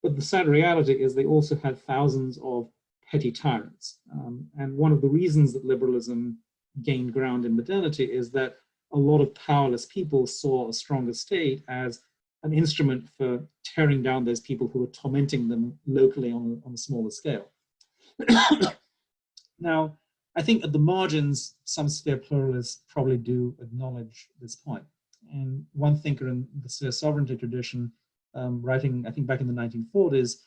but the sad reality is they also had thousands of petty tyrants. And one of the reasons that liberalism gained ground in modernity is that a lot of powerless people saw a stronger state as an instrument for tearing down those people who were tormenting them locally on a smaller scale. Now, I think at the margins, some sphere pluralists probably do acknowledge this point. And one thinker in the sphere sovereignty tradition, writing, I think back in the 1940s,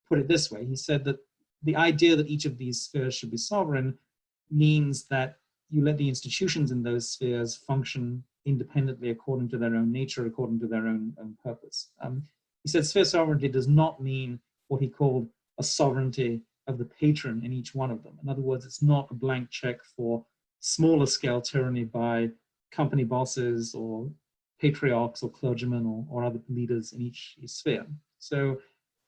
put it this way. He said that the idea that each of these spheres should be sovereign means that you let the institutions in those spheres function independently according to their own nature, according to their own purpose. He said sphere sovereignty does not mean what he called a sovereignty of the patron in each one of them. In other words, it's not a blank check for smaller scale tyranny by company bosses or patriarchs or clergymen or other leaders in each sphere. So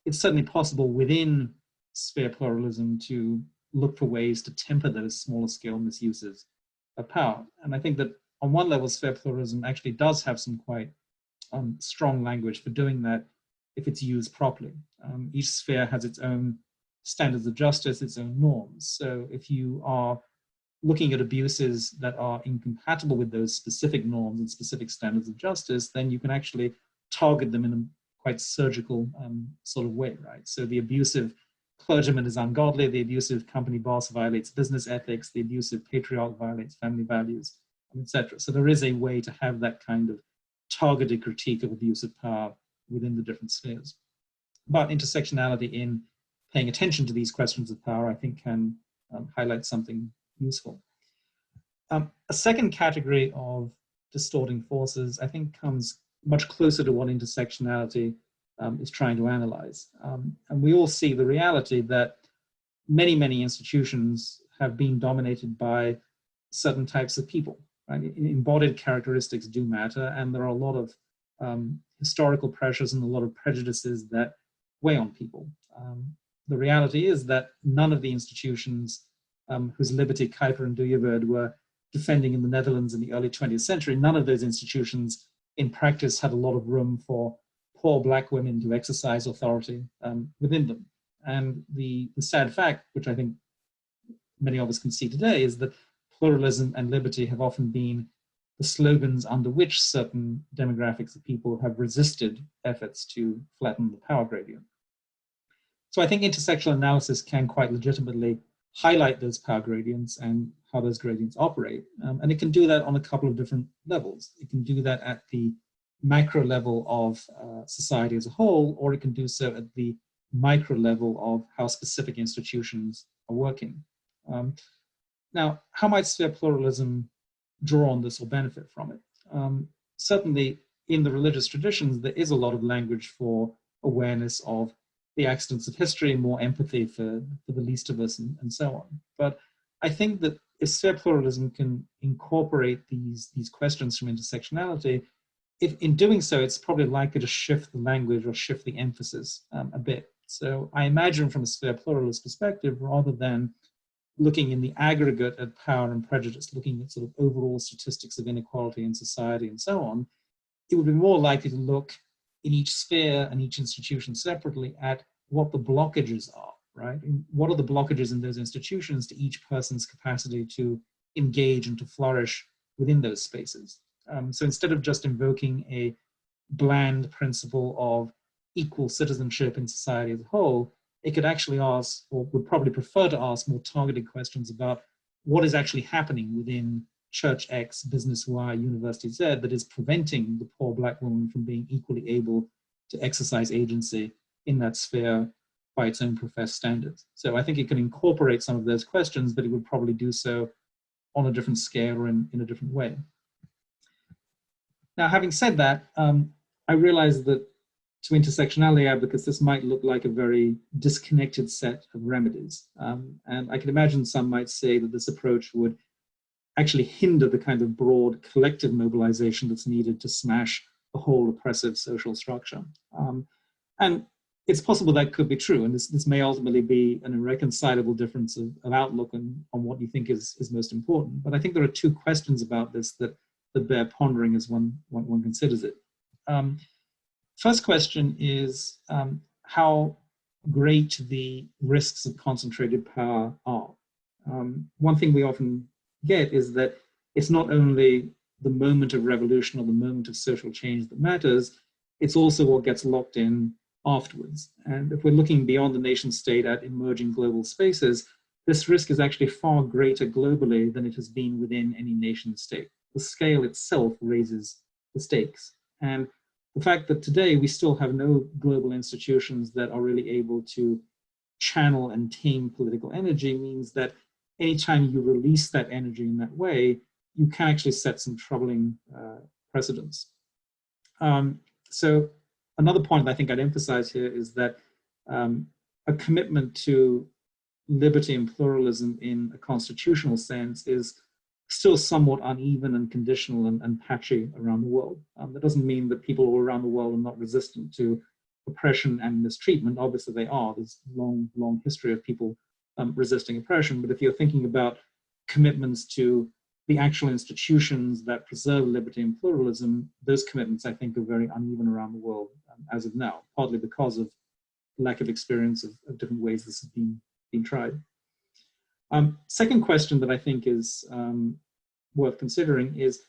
it's certainly possible within sphere pluralism to look for ways to temper those smaller scale misuses of power. And I think that on one level, sphere pluralism actually does have some quite strong language for doing that if it's used properly. Each sphere has its own standards of justice, its own norms. So if you are looking at abuses that are incompatible with those specific norms and specific standards of justice, then you can actually target them in a quite surgical sort of way, right? So the abusive clergyman is ungodly, the abusive company boss violates business ethics, the abusive patriarch violates family values, etc. So there is a way to have that kind of targeted critique of abusive power within the different spheres. But intersectionality in paying attention to these questions of power, I think, can highlight something useful. A second category of distorting forces, I think, comes much closer to what intersectionality is trying to analyze. And we all see the reality that many, many institutions have been dominated by certain types of people. Right? Embodied characteristics do matter, and there are a lot of historical pressures and a lot of prejudices that weigh on people. The reality is that none of the institutions whose liberty Kuyper and Duyeverd were defending in the Netherlands in the early 20th century, none of those institutions in practice had a lot of room for poor Black women to exercise authority within them. And the sad fact, which I think many of us can see today, is that pluralism and liberty have often been the slogans under which certain demographics of people have resisted efforts to flatten the power gradient. So I think intersectional analysis can quite legitimately highlight those power gradients and how those gradients operate. And it can do that on a couple of different levels. It can do that at the macro level of society as a whole, or it can do so at the micro level of how specific institutions are working. Now, how might sphere pluralism draw on this or benefit from it. Certainly in the religious traditions, there is a lot of language for awareness of the accidents of history, more empathy for the least of us, and so on. But I think that if sphere pluralism can incorporate these questions from intersectionality, if in doing so, it's probably likely to shift the language or shift the emphasis a bit. So I imagine from a sphere pluralist perspective, rather than looking in the aggregate at power and prejudice, looking at sort of overall statistics of inequality in society and so on, it would be more likely to look in each sphere and each institution separately at what the blockages are, right? And what are the blockages in those institutions to each person's capacity to engage and to flourish within those spaces? So instead of just invoking a bland principle of equal citizenship in society as a whole, it could actually ask, or would probably prefer to ask, more targeted questions about what is actually happening within Church X, Business Y, University Z that is preventing the poor Black woman from being equally able to exercise agency in that sphere by its own professed standards. So I think it can incorporate some of those questions, but it would probably do so on a different scale or in a different way. Now, having said that, I realize that to intersectionality advocates, this might look like a very disconnected set of remedies. And I can imagine some might say that this approach would actually hinder the kind of broad collective mobilization that's needed to smash the whole oppressive social structure. And it's possible that could be true, and this may ultimately be an irreconcilable difference of outlook on what you think is most important. But I think there are two questions about this that bear pondering as one considers it. First question is how great the risks of concentrated power are. One thing we often get is that it's not only the moment of revolution or the moment of social change that matters, it's also what gets locked in afterwards. And if we're looking beyond the nation state at emerging global spaces, this risk is actually far greater globally than it has been within any nation state. The scale itself raises the stakes. And the fact that today we still have no global institutions that are really able to channel and tame political energy means that anytime you release that energy in that way, you can actually set some troubling precedents. So another point that I think I'd emphasize here is that a commitment to liberty and pluralism in a constitutional sense is still somewhat uneven and conditional and patchy around the world. That doesn't mean that people all around the world are not resistant to oppression and mistreatment. Obviously they are. There's a long history of people resisting oppression. But if you're thinking about commitments to the actual institutions that preserve liberty and pluralism, those commitments, I think, are very uneven around the world as of now, partly because of lack of experience of different ways this has been tried. Second question that I think is worth considering is,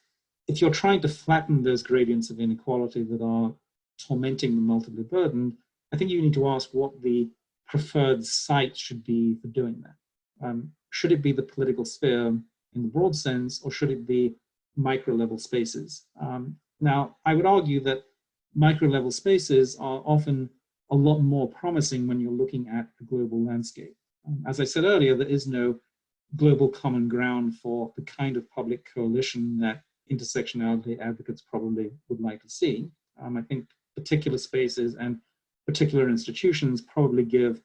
if you're trying to flatten those gradients of inequality that are tormenting the multiply burdened, I think you need to ask what the preferred site should be for doing that. Should it be the political sphere in the broad sense, or should it be micro-level spaces? Now, I would argue that micro-level spaces are often a lot more promising when you're looking at the global landscape. As I said earlier, there is no global common ground for the kind of public coalition that intersectionality advocates probably would like to see. I think particular spaces and particular institutions probably give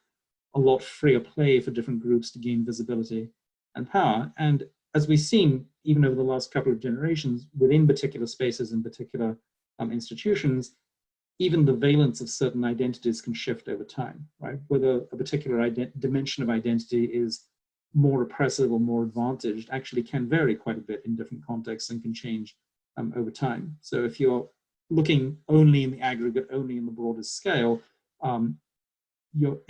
a lot freer play for different groups to gain visibility and power. And as we've seen, even over the last couple of generations, within particular spaces and particular institutions, even the valence of certain identities can shift over time, right? Whether a particular dimension of identity is more oppressive or more advantaged actually can vary quite a bit in different contexts and can change over time. So if you're looking only in the aggregate, only in the broadest scale, in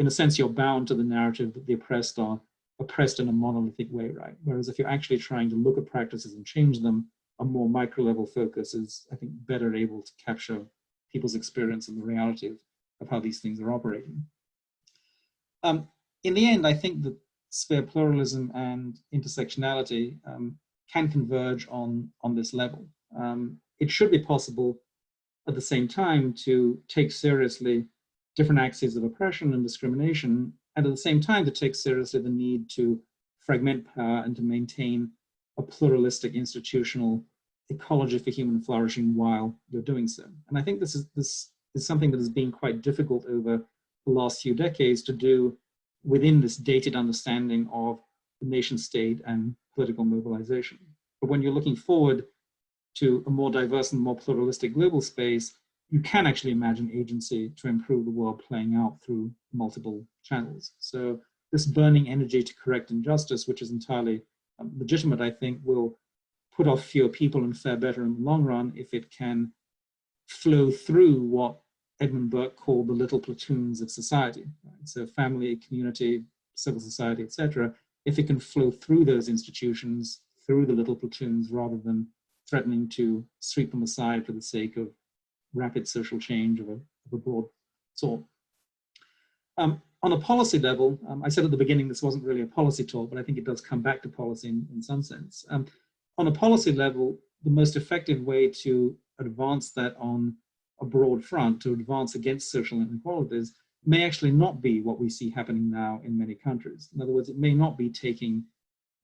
a sense, you're bound to the narrative that the oppressed are oppressed in a monolithic way, right? Whereas if you're actually trying to look at practices and change them, a more micro-level focus is, I think, better able to capture people's experience and the reality of how these things are operating. In the end, I think that sphere pluralism and intersectionality can converge on this level. It should be possible at the same time to take seriously different axes of oppression and discrimination, and at the same time to take seriously the need to fragment power and to maintain a pluralistic institutional ecology for human flourishing while you're doing so. And I think this is something that has been quite difficult over the last few decades to do within this dated understanding of the nation state and political mobilization. But when you're looking forward to a more diverse and more pluralistic global space, you can actually imagine agency to improve the world playing out through multiple channels. So this burning energy to correct injustice, which is entirely legitimate, I think, will put off fewer people and fare better in the long run if it can flow through what Edmund Burke called the little platoons of society. Right? So family, community, civil society, etc. If it can flow through those institutions, through the little platoons, rather than threatening to sweep them aside for the sake of rapid social change of a broad sort. On a policy level, I said at the beginning this wasn't really a policy talk, but I think it does come back to policy in some sense. On a policy level, the most effective way to advance that on a broad front, to advance against social inequalities, may actually not be what we see happening now in many countries. In other words, it may not be taking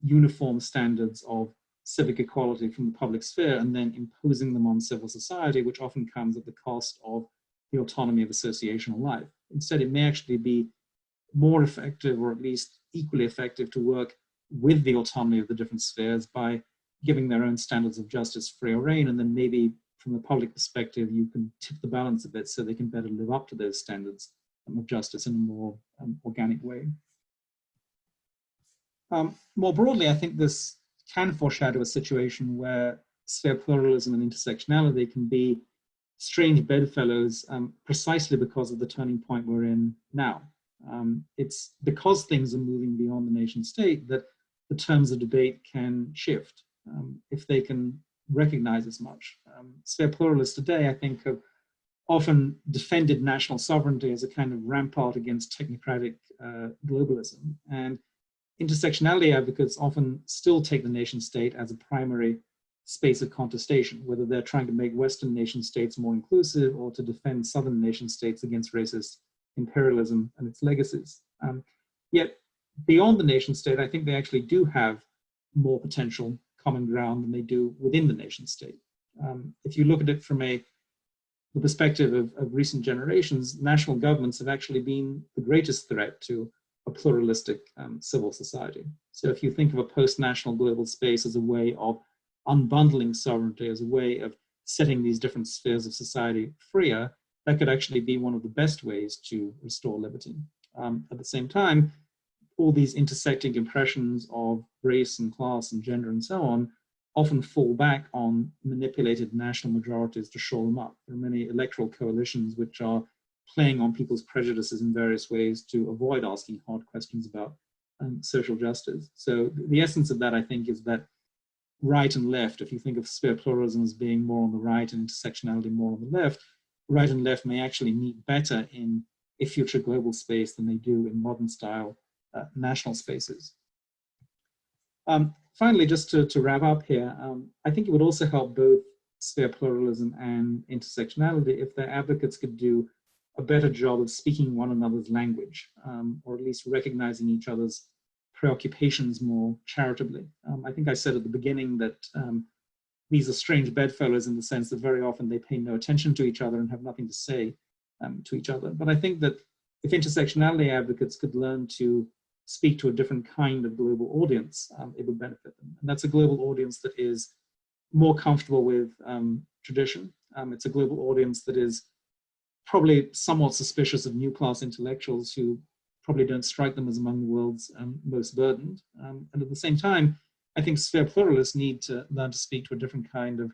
uniform standards of civic equality from the public sphere and then imposing them on civil society, which often comes at the cost of the autonomy of associational life. Instead, it may actually be more effective, or at least equally effective, to work with the autonomy of the different spheres by giving their own standards of justice freer rein, and then maybe from the public perspective, you can tip the balance a bit so they can better live up to those standards of justice in a more organic way. More broadly, I think this can foreshadow a situation where sphere pluralism and intersectionality can be strange bedfellows precisely because of the turning point we're in now. It's because things are moving beyond the nation state that the terms of debate can shift if they can recognize as much. Sphere pluralists today, I think, have often defended national sovereignty as a kind of rampart against technocratic globalism. And intersectionality advocates often still take the nation state as a primary space of contestation, whether they're trying to make Western nation states more inclusive or to defend Southern nation states against racist imperialism and its legacies. Yet beyond the nation state, I think they actually do have more potential common ground than they do within the nation state. If you look at it from the perspective of recent generations, national governments have actually been the greatest threat to a pluralistic civil society. So if you think of a post-national global space as a way of unbundling sovereignty, as a way of setting these different spheres of society freer, that could actually be one of the best ways to restore liberty. At the same time, all these intersecting impressions of race and class and gender and so on often fall back on manipulated national majorities to shore them up. There are many electoral coalitions which are playing on people's prejudices in various ways to avoid asking hard questions about social justice. So the essence of that, I think, is that right and left, if you think of sphere pluralism as being more on the right and intersectionality more on the left, right and left may actually meet better in a future global space than they do in modern style national spaces. Finally, just to wrap up here, I think it would also help both sphere pluralism and intersectionality if their advocates could do a better job of speaking one another's language, or at least recognizing each other's preoccupations more charitably. I think I said at the beginning that these are strange bedfellows in the sense that very often they pay no attention to each other and have nothing to say to each other. But I think that if intersectionality advocates could learn to speak to a different kind of global audience, it would benefit them. And that's a global audience that is more comfortable with tradition. It's a global audience that is probably somewhat suspicious of new class intellectuals who probably don't strike them as among the world's most burdened. And at the same time, I think sphere pluralists need to learn to speak to a different kind of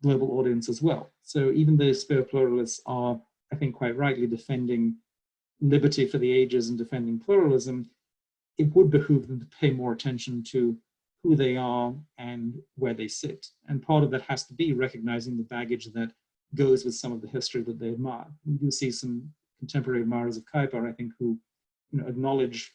global audience as well. So even though sphere pluralists are, I think quite rightly, defending liberty for the ages and defending pluralism, it would behoove them to pay more attention to who they are and where they sit. And part of that has to be recognizing the baggage that goes with some of the history that they admire. We do see some contemporary admirers of Kuiper, I think, who acknowledge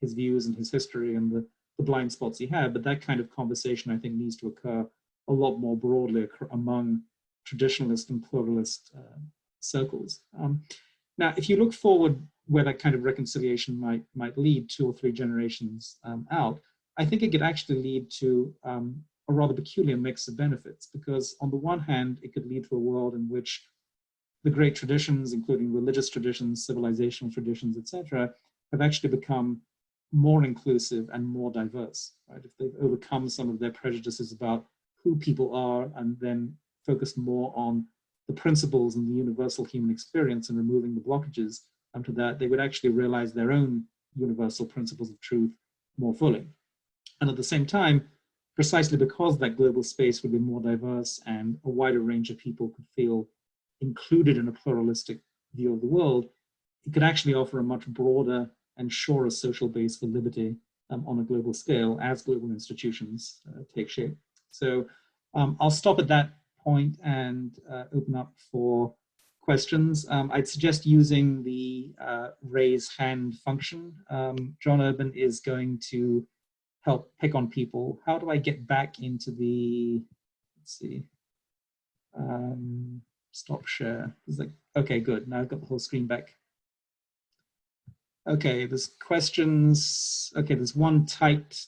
his views and his history and the blind spots he had, but that kind of conversation, I think, needs to occur a lot more broadly among traditionalist and pluralist circles. Now, if you look forward where that kind of reconciliation might lead 2 or 3 generations out, I think it could actually lead to a rather peculiar mix of benefits, because on the one hand, it could lead to a world in which the great traditions, including religious traditions, civilizational traditions, etc., have actually become more inclusive and more diverse, right? If they've overcome some of their prejudices about who people are and then focused more on the principles and the universal human experience and removing the blockages to that, they would actually realize their own universal principles of truth more fully. And at the same time, precisely because that global space would be more diverse and a wider range of people could feel included in a pluralistic view of the world, it could actually offer a much broader and surer social base for liberty on a global scale as global institutions take shape. So I'll stop at that point and open up for questions. I'd suggest using the raise hand function. John Urban is going to help pick on people. How do I get back into the, let's see, stop share? It's like, okay, good. Now I've got the whole screen back. Okay, there's questions. Okay, there's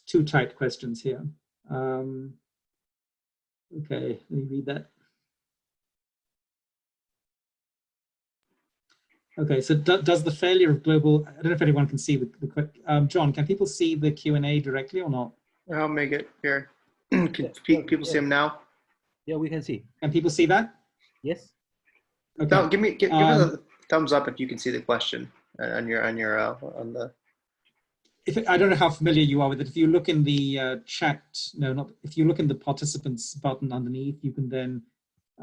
two typed questions here. Okay, let me read that. Okay, so does the failure of global, I don't know if anyone can see the John, can people see the Q&A directly or not? I'll make it here. Can people see them now? Yeah, we can see. Can people see that? Yes. Okay. Give us a thumbs up if you can see the question on the. I don't know how familiar you are with it. If you look in the chat, if you look in the participants button underneath, you can then,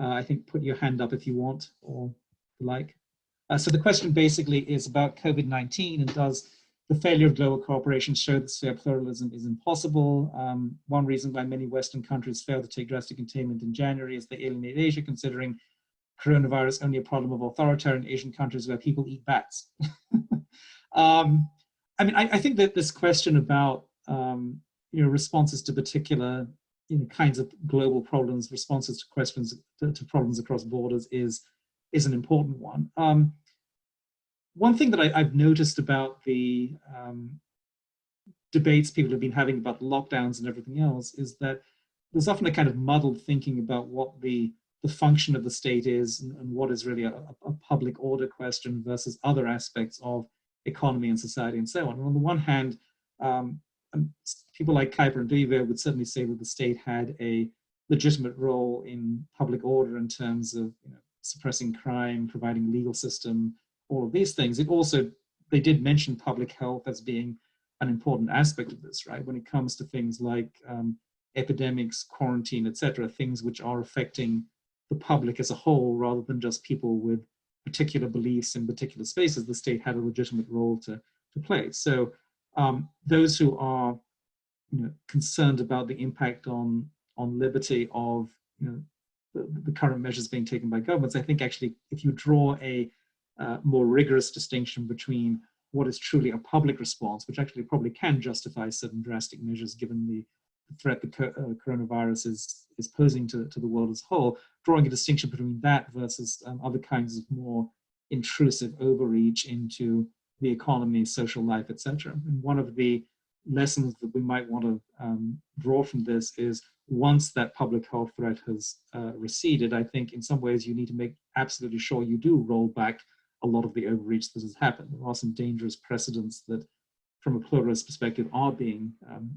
I think, put your hand up if you want or like. So the question basically is about COVID-19 and does the failure of global cooperation show that sphere pluralism is impossible? One reason why many Western countries failed to take drastic containment in January is they alienate Asia, considering coronavirus only a problem of authoritarian Asian countries where people eat bats. I mean, I think that this question about responses to particular kinds of global problems, responses to questions to problems across borders is an important one. One thing that I've noticed about the debates people have been having about lockdowns and everything else is that there's often a kind of muddled thinking about what the function of the state is and what is really a public order question versus other aspects of economy and society and so on. And on the one hand, people like Kuiper and Duiver would certainly say that the state had a legitimate role in public order in terms of suppressing crime, providing a legal system, all of these things. They did mention public health as being an important aspect of this, right? When it comes to things like epidemics, quarantine, etc., things which are affecting the public as a whole rather than just people with particular beliefs in particular spaces, the state had a legitimate role to play. So those who are concerned about the impact on liberty of the current measures being taken by governments, I think actually if you draw a more rigorous distinction between what is truly a public response, which actually probably can justify certain drastic measures given the threat the coronavirus is posing to the world as a whole, drawing a distinction between that versus other kinds of more intrusive overreach into the economy, social life, etc. And one of the lessons that we might want to draw from this is once that public health threat has receded, I think in some ways you need to make absolutely sure you do roll back a lot of the overreach that has happened. There are some dangerous precedents that from a pluralist perspective are being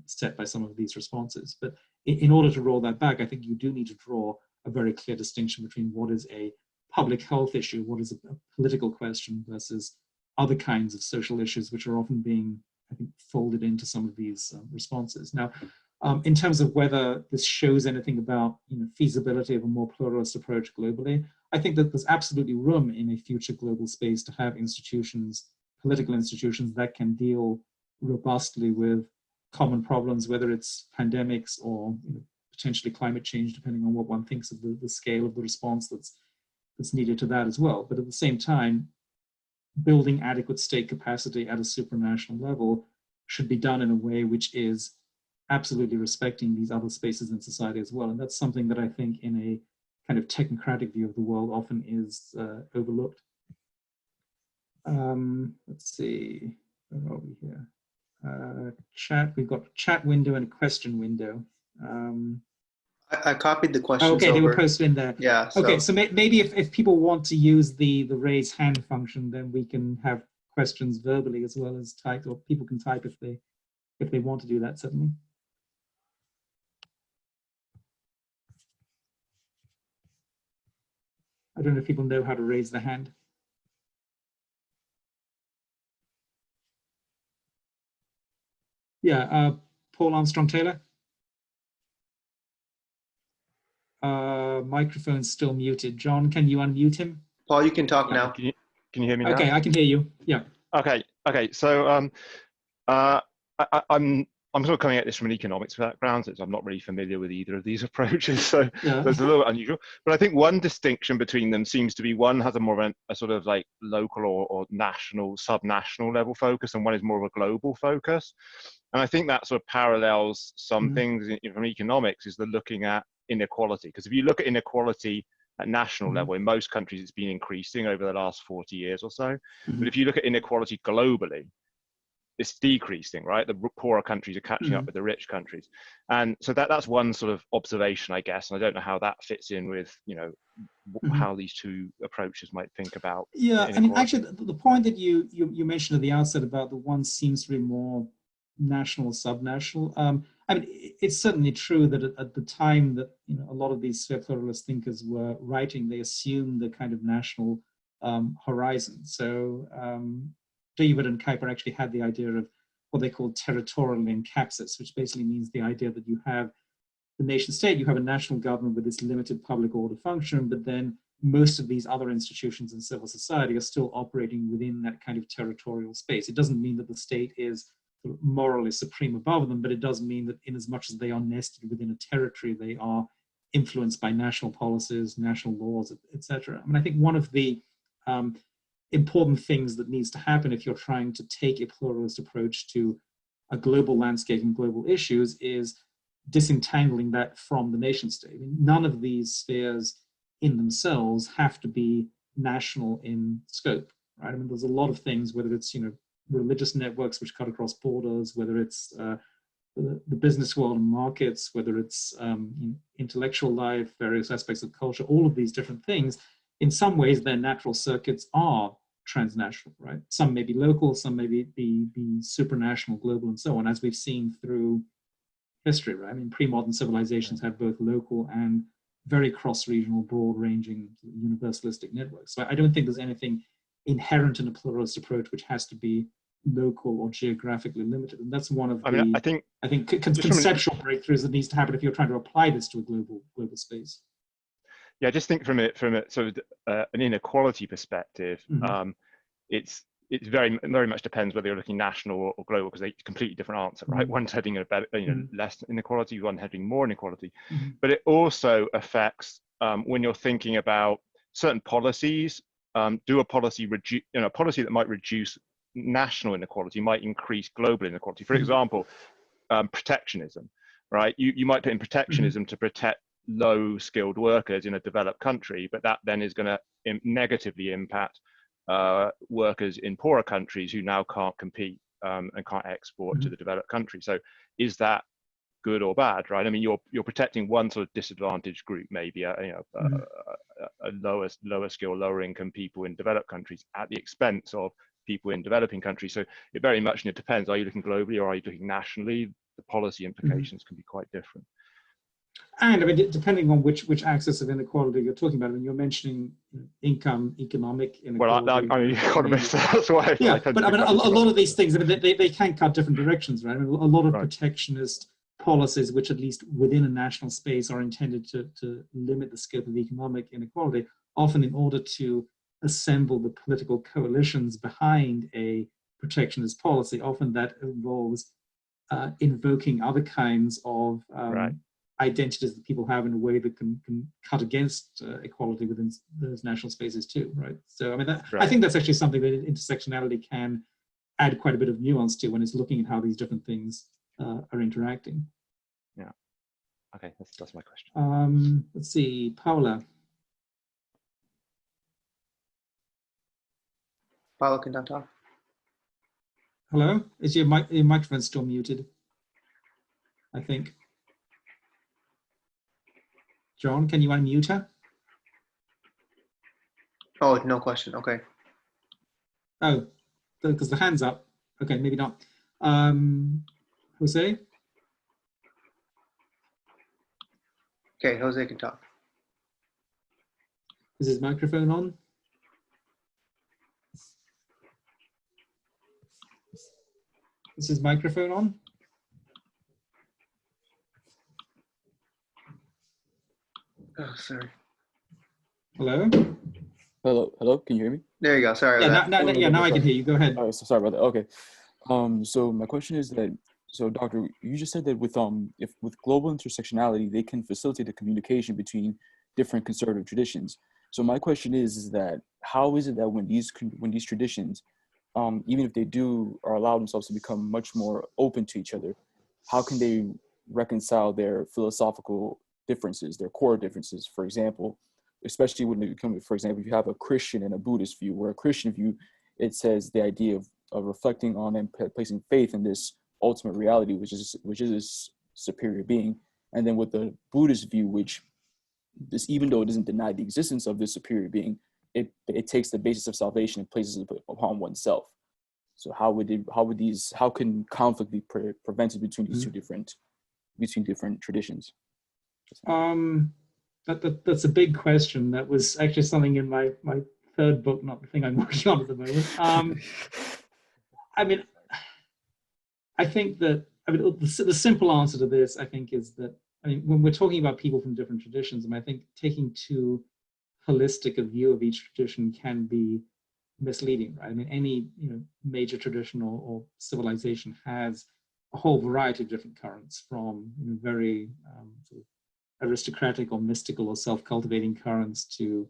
set by some of these responses. But in order to roll that back, I think you do need to draw a very clear distinction between what is a public health issue, what is a political question versus other kinds of social issues, which are often being, I think, folded into some of these responses. Now, in terms of whether this shows anything about feasibility of a more pluralist approach globally, I think that there's absolutely room in a future global space to have institutions, political institutions that can deal robustly with common problems, whether it's pandemics or potentially climate change, depending on what one thinks of the scale of the response that's needed to that as well. But at the same time, building adequate state capacity at a supranational level should be done in a way which is absolutely respecting these other spaces in society as well. And that's something that I think in a kind of technocratic view of the world often is overlooked. Let's see, where are we here? chat. We've got a chat window and a question window. I copied the questions okay, over. they were posted in there. Yeah. Okay, so maybe if people want to use the raise hand function, then we can have questions verbally as well as typed, or people can type if they want to do that, certainly. I don't know if people know how to raise the hand. Yeah, Paul Armstrong-Taylor. Microphone's still muted. John, can you unmute him? Paul, you can talk now. Can you hear me now? Okay, I can hear you. Yeah. Okay. So I'm sort of coming at this from an economics background, so I'm not really familiar with either of these approaches, so Yeah. that's a little bit unusual. But I think one distinction between them seems to be one has a more of a sort of like local or national, subnational level focus, and one is more of a global focus. And I think that sort of parallels some things from economics, is the looking at inequality. Because if you look at inequality at national level, in most countries it's been increasing over the last 40 years or so. But if you look at inequality globally, it's decreasing, right? The poorer countries are catching up with the rich countries. And so that's one sort of observation, I guess. And I don't know how that fits in with, you know, how these two approaches might think about. Yeah, I mean, actually, the point that you mentioned at the outset about the one seems to be more national, subnational. I mean, it's certainly true that at the time that, you know, a lot of these sphere pluralist thinkers were writing, they assumed the kind of national horizon. So David and Kuiper actually had the idea of what they call territorial encapsis, which basically means the idea that you have the nation state, you have a national government with this limited public order function, but then most of these other institutions in civil society are still operating within that kind of territorial space. It doesn't mean that the state is morally supreme above them, but it does mean that in as much as they are nested within a territory, they are influenced by national policies, national laws, etc. I mean, I think one of the important things that needs to happen if you're trying to take a pluralist approach to a global landscape and global issues is disentangling that from the nation state. I mean, none of these spheres in themselves have to be national in scope, right? I mean, there's a lot of things, whether it's, you know, religious networks which cut across borders, whether it's the business world and markets, whether it's intellectual life, various aspects of culture, all of these different things, in some ways their natural circuits are transnational, right? Some may be local, some may be supranational, global, and so on, as we've seen through history, right? I mean, pre-modern civilizations had both local and very cross-regional, broad-ranging, universalistic networks. So I don't think there's anything inherent in a pluralist approach which has to be local or geographically limited. And that's one of I think conceptual breakthroughs that needs to happen if you're trying to apply this to a global space. Yeah, I just think from a sort of an inequality perspective, it's very much depends whether you're looking national or global, because they're a completely different answer, right? One's heading a better, you know, less inequality, one heading more inequality. But it also affects when you're thinking about certain policies. Do a policy a policy that might reduce national inequality might increase global inequality. For example, protectionism, right? You might put in protectionism to protect low-skilled workers in a developed country, but that then is going to negatively impact workers in poorer countries who now can't compete and can't export to the developed country. So is that good or bad, right? I mean, you're protecting one sort of disadvantaged group, maybe a lower skill, lower income people in developed countries at the expense of people in developing countries. So it very much depends. Are you looking globally or are you looking nationally? The policy implications can be quite different. And I mean, depending on which axis of inequality you're talking about, I mean, you're mentioning income, economic inequality. Well, I'm an economist, that's why. Yeah, but I mean, a lot of these things, I mean, they can cut different directions, right? I mean, a lot of protectionist policies, which at least within a national space are intended to limit the scope of economic inequality, often in order to assemble the political coalitions behind a protectionist policy, often that involves invoking other kinds of identities that people have in a way that can cut against equality within those national spaces too, right? So I mean, I think that's actually something that intersectionality can add quite a bit of nuance to when it's looking at how these different things are interacting. Yeah. Okay, that's my question. Let's see, Paula. Paula can now talk. Hello? Is your microphone still muted? I think. John, can you unmute her? Oh, no question. Okay. Oh, because the hand's up. Okay, maybe not. Jose? Okay, Jose can talk. Is his microphone on? Is his microphone on? Oh, sorry. Hello? Hello, can you hear me? There you go. Sorry Yeah, about that. now I can hear you. Go ahead. Oh, so sorry about that. Okay. So my question is that, so Doctor, you just said that with if with global intersectionality, they can facilitate the communication between different conservative traditions. So my question is that how is it that when these traditions, even if they are allow themselves to become much more open to each other, how can they reconcile their philosophical differences, their core differences? For example, especially when it comes, for example, if you have a Christian and a Buddhist view, where a Christian view, it says the idea of reflecting on and placing faith in this ultimate reality, which is this superior being. And then with the Buddhist view, which this, even though it doesn't deny the existence of this superior being, it takes the basis of salvation and places it upon oneself. So how can conflict be prevented between these different traditions? That's a big question. That was actually something in my third book, not the thing I'm working on at the moment. I mean, the simple answer to this, I think, is that, when we're talking about people from different traditions, I think taking too holistic a view of each tradition can be misleading, right? Any major tradition or civilization has a whole variety of different currents, from very sort of aristocratic or mystical or self-cultivating currents to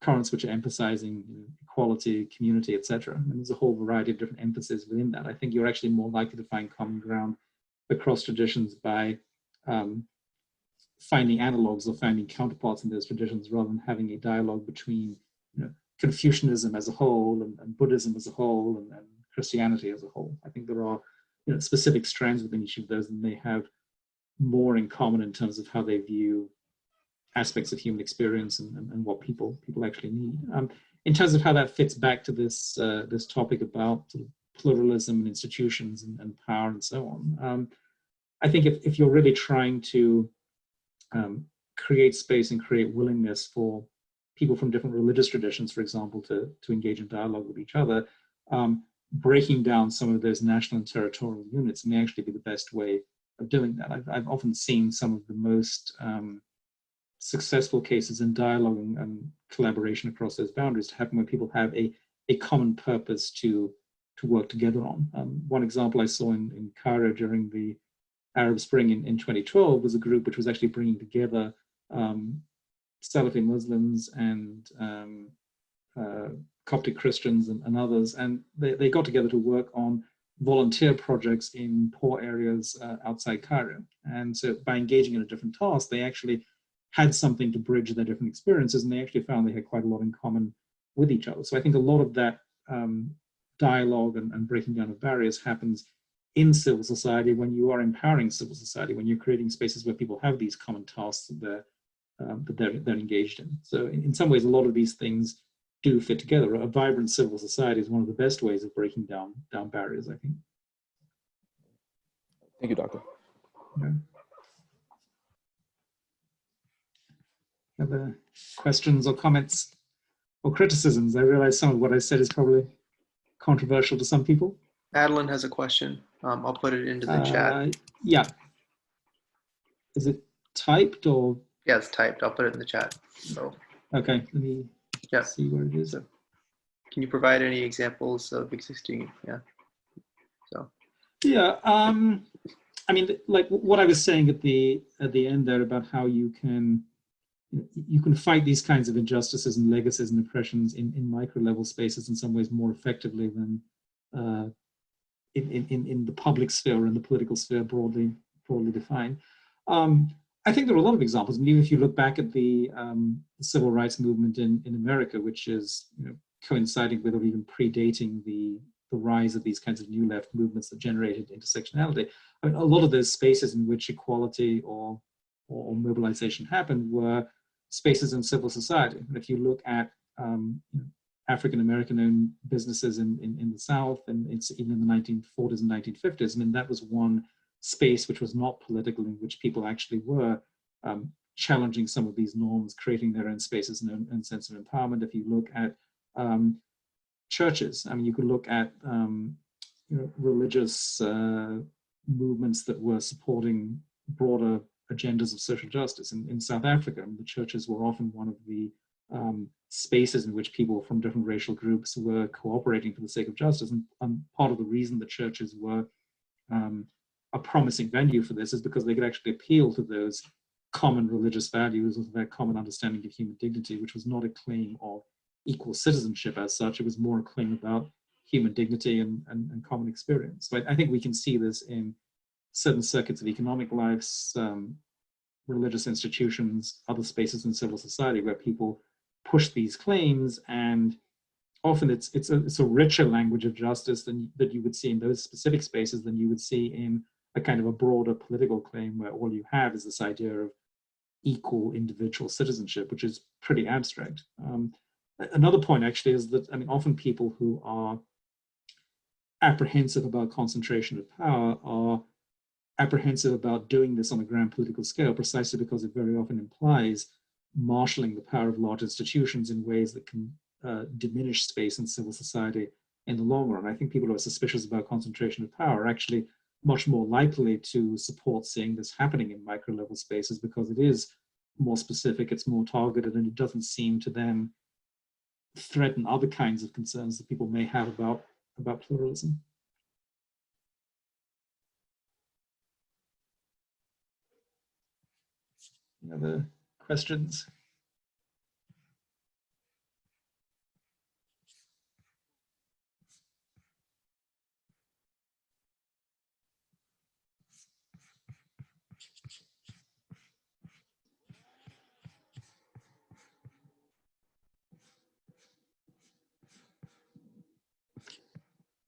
currents which are emphasizing equality, community, etc. And there's a whole variety of different emphases within that. I think you're actually more likely to find common ground across traditions by finding analogues or finding counterparts in those traditions, rather than having a dialogue between Confucianism as a whole and Buddhism as a whole and Christianity as a whole. I think there are specific strands within each of those, and they have more in common in terms of how they view aspects of human experience and what people actually need. In terms of how that fits back to this this topic about sort of pluralism and institutions and power and so on, I think if you're really trying to create space and create willingness for people from different religious traditions, for example, to engage in dialogue with each other, breaking down some of those national and territorial units may actually be the best way of doing that. I've often seen some of the most successful cases in dialogue and collaboration across those boundaries to happen when people have a common purpose to work together on. One example I saw in Cairo during the Arab Spring in 2012 was a group which was actually bringing together Salafi Muslims and Coptic Christians and others, and they got together to work on volunteer projects in poor areas outside Cairo. And so by engaging in a different task, they actually had something to bridge their different experiences, and they actually found they had quite a lot in common with each other. So I think a lot of that dialogue and breaking down of barriers happens in civil society when you are empowering civil society, when you're creating spaces where people have these common tasks that they're engaged in. So in some ways, a lot of these things do fit together. A vibrant civil society is one of the best ways of breaking down barriers, I think. Thank you, Doctor. Yeah. Other questions or comments or criticisms? I realize some of what I said is probably controversial to some people. Adeline has a question. I'll put it into the chat. Yeah. Is it typed or? Yeah, it's typed. I'll put it in the chat. So. Okay, let me see where it is. So, can you provide any examples of existing? Yeah. So. Yeah. I mean, like what I was saying at the end there about how you can fight these kinds of injustices and legacies and oppressions in micro level spaces in some ways more effectively than in the public sphere and the political sphere broadly defined. I think there are a lot of examples. I mean, even if you look back at the civil rights movement in America, which is coinciding with or even predating the the rise of these kinds of new left movements that generated intersectionality. I mean, a lot of those spaces in which equality or mobilization happened were spaces in civil society. And if you look at African-American owned businesses in the South, and it's even in the 1940s and 1950s, I mean, that was one space which was not political, in which people actually were challenging some of these norms, creating their own spaces and own sense of empowerment. If you look at churches, I mean, you could look at religious movements that were supporting broader agendas of social justice. In South Africa, the churches were often one of the spaces in which people from different racial groups were cooperating for the sake of justice. And part of the reason the churches were a promising venue for this is because they could actually appeal to those common religious values of their common understanding of human dignity, which was not a claim of equal citizenship as such. It was more a claim about human dignity and common experience. So I think we can see this in certain circuits of economic lives, religious institutions, other spaces in civil society where people push these claims, and often it's a richer language of justice that you would see in those specific spaces than you would see in a kind of a broader political claim where all you have is this idea of equal individual citizenship, which is pretty abstract. Another point actually is that, I mean, often people who are apprehensive about concentration of power are apprehensive about doing this on a grand political scale, precisely because it very often implies marshalling the power of large institutions in ways that can diminish space in civil society in the long run. I think people who are suspicious about concentration of power are actually much more likely to support seeing this happening in micro-level spaces, because it is more specific, it's more targeted, and it doesn't seem to then threaten other kinds of concerns that people may have about pluralism. Any other questions?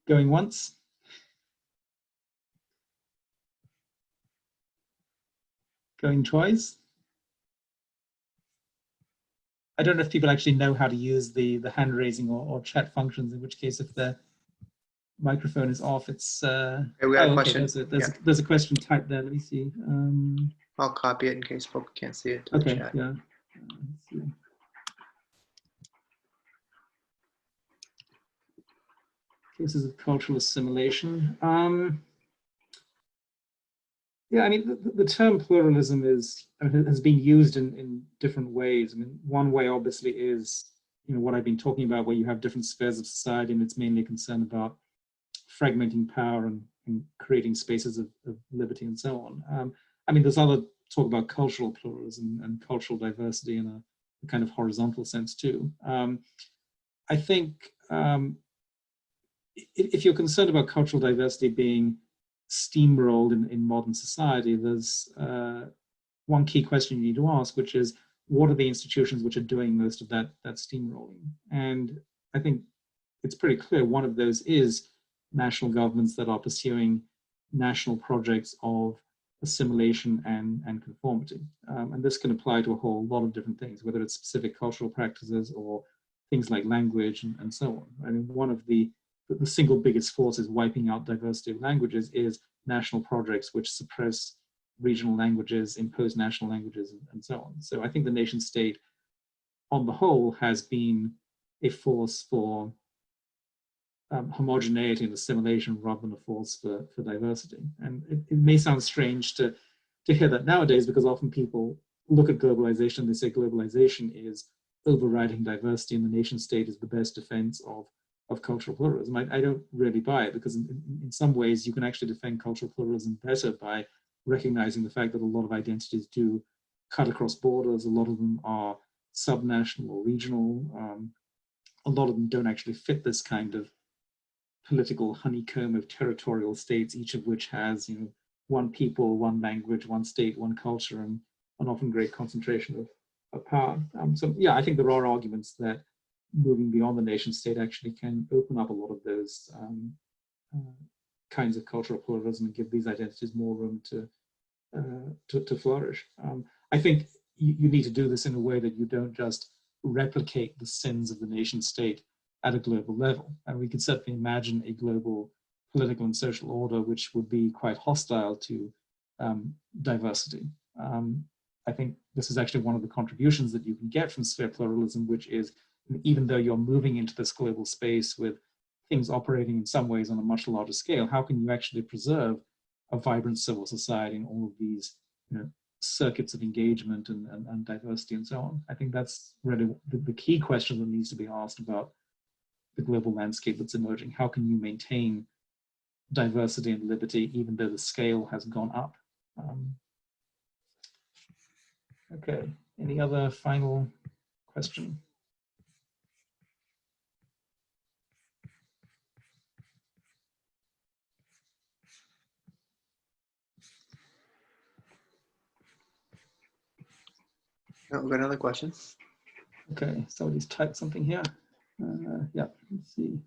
Going once? Going twice? I don't know if people actually know how to use the hand raising or chat functions, in which case if the microphone is off, it's... Okay, we got a question. There's a question typed there, let me see. I'll copy it in case folks can't see it. Okay, the chat. yeah. Let's see. Cases of cultural assimilation. Yeah, I mean, the term pluralism has been used in different ways. I mean, one way obviously is, what I've been talking about, where you have different spheres of society, and it's mainly concerned about fragmenting power and creating spaces of liberty and so on. I mean, there's other talk about cultural pluralism and cultural diversity in a kind of horizontal sense too. I think if you're concerned about cultural diversity being steamrolled in modern society, there's one key question you need to ask, which is, what are the institutions which are doing most of that steamrolling? And I think it's pretty clear one of those is national governments that are pursuing national projects of assimilation and conformity. And this can apply to a whole lot of different things, whether it's specific cultural practices or things like language and so on. I mean, one of the single biggest forces wiping out diversity of languages is national projects which suppress regional languages, impose national languages, and so on. So I think the nation state on the whole has been a force for homogeneity and assimilation rather than a force for diversity. And it may sound strange to hear that nowadays, because often people look at globalization and they say globalization is overriding diversity and the nation state is the best defense of cultural pluralism. I don't really buy it, because in some ways you can actually defend cultural pluralism better by recognizing the fact that a lot of identities do cut across borders. A lot of them are subnational or regional. A lot of them don't actually fit this kind of political honeycomb of territorial states, each of which has, one people, one language, one state, one culture, and an often great concentration of power. So yeah, I think there are arguments that moving beyond the nation state actually can open up a lot of those kinds of cultural pluralism and give these identities more room to flourish. I think you need to do this in a way that you don't just replicate the sins of the nation state at a global level. And we can certainly imagine a global political and social order which would be quite hostile to diversity. I think this is actually one of the contributions that you can get from sphere pluralism, which is even though you're moving into this global space with things operating in some ways on a much larger scale, how can you actually preserve a vibrant civil society and all of these circuits of engagement and diversity and so on? I think that's really the key question that needs to be asked about the global landscape that's emerging. How can you maintain diversity and liberty even though the scale has gone up? Okay, any other final question? No, we've got another question. Okay, somebody's typed something here. Yeah, let's see.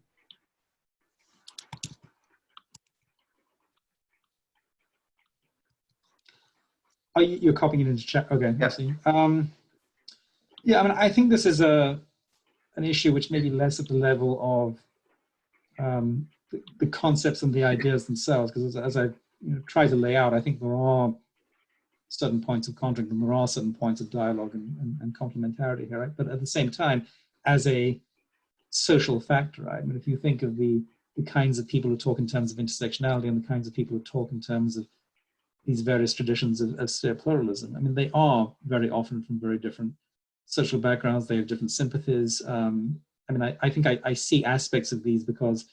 Oh, you're copying it into chat. Okay, Yeah. I see. Yeah, I mean, I think this is an issue which may be less at the level of the concepts and the ideas themselves, because as I try to lay out, I think there are certain points of contact and there are certain points of dialogue and complementarity here, right? But at the same time, as a social factor, right? I mean, if you think of the kinds of people who talk in terms of intersectionality and the kinds of people who talk in terms of these various traditions of sphere pluralism, I mean, they are very often from very different social backgrounds, they have different sympathies. I mean, I think I see aspects of these because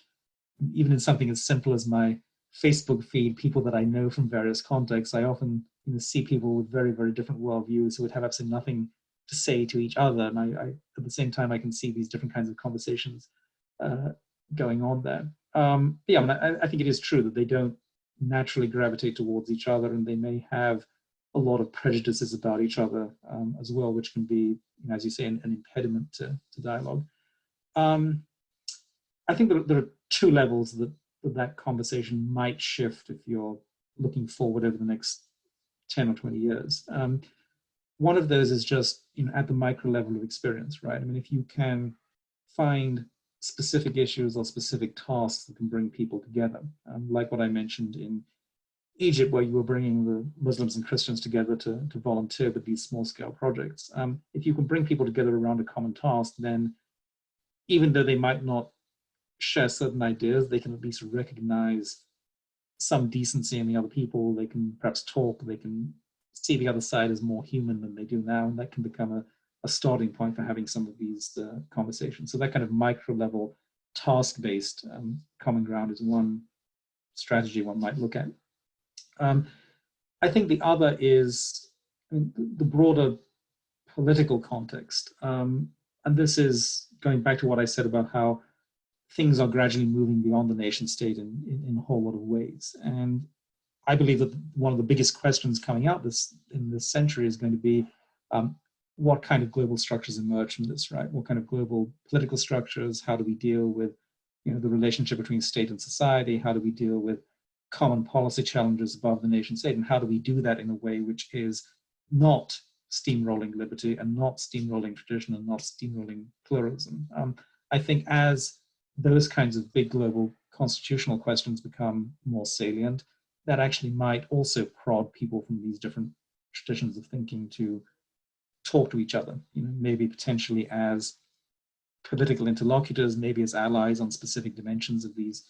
even in something as simple as my Facebook feed, people that I know from various contexts, I often see people with very, very different worldviews who would have absolutely nothing to say to each other. And I at the same time, I can see these different kinds of conversations going on there. Yeah, I mean, I think it is true that they don't naturally gravitate towards each other, and they may have a lot of prejudices about each other as well, which can be, as you say, an impediment to dialogue. I think there are two levels that conversation might shift if you're looking forward over the next 10 or 20 years. One of those is just at the micro level of experience, right? I mean, if you can find specific issues or specific tasks that can bring people together, like what I mentioned in Egypt, where you were bringing the Muslims and Christians together to volunteer with these small-scale projects. If you can bring people together around a common task, then even though they might not share certain ideas, they can at least recognize some decency in the other people. They can perhaps talk, they can see the other side as more human than they do now, and that can become a starting point for having some of these conversations. So that kind of micro level task-based common ground is one strategy one might look at. I think the other is the broader political context. And this is going back to what I said about how things are gradually moving beyond the nation state in a whole lot of ways. And I believe that one of the biggest questions coming out in this century is going to be what kind of global structures emerge from this, right? What kind of global political structures? How do we deal with the relationship between state and society? How do we deal with common policy challenges above the nation state? And how do we do that in a way which is not steamrolling liberty and not steamrolling tradition and not steamrolling pluralism? I think as those kinds of big global constitutional questions become more salient, that actually might also prod people from these different traditions of thinking to talk to each other, maybe potentially as political interlocutors, maybe as allies on specific dimensions of these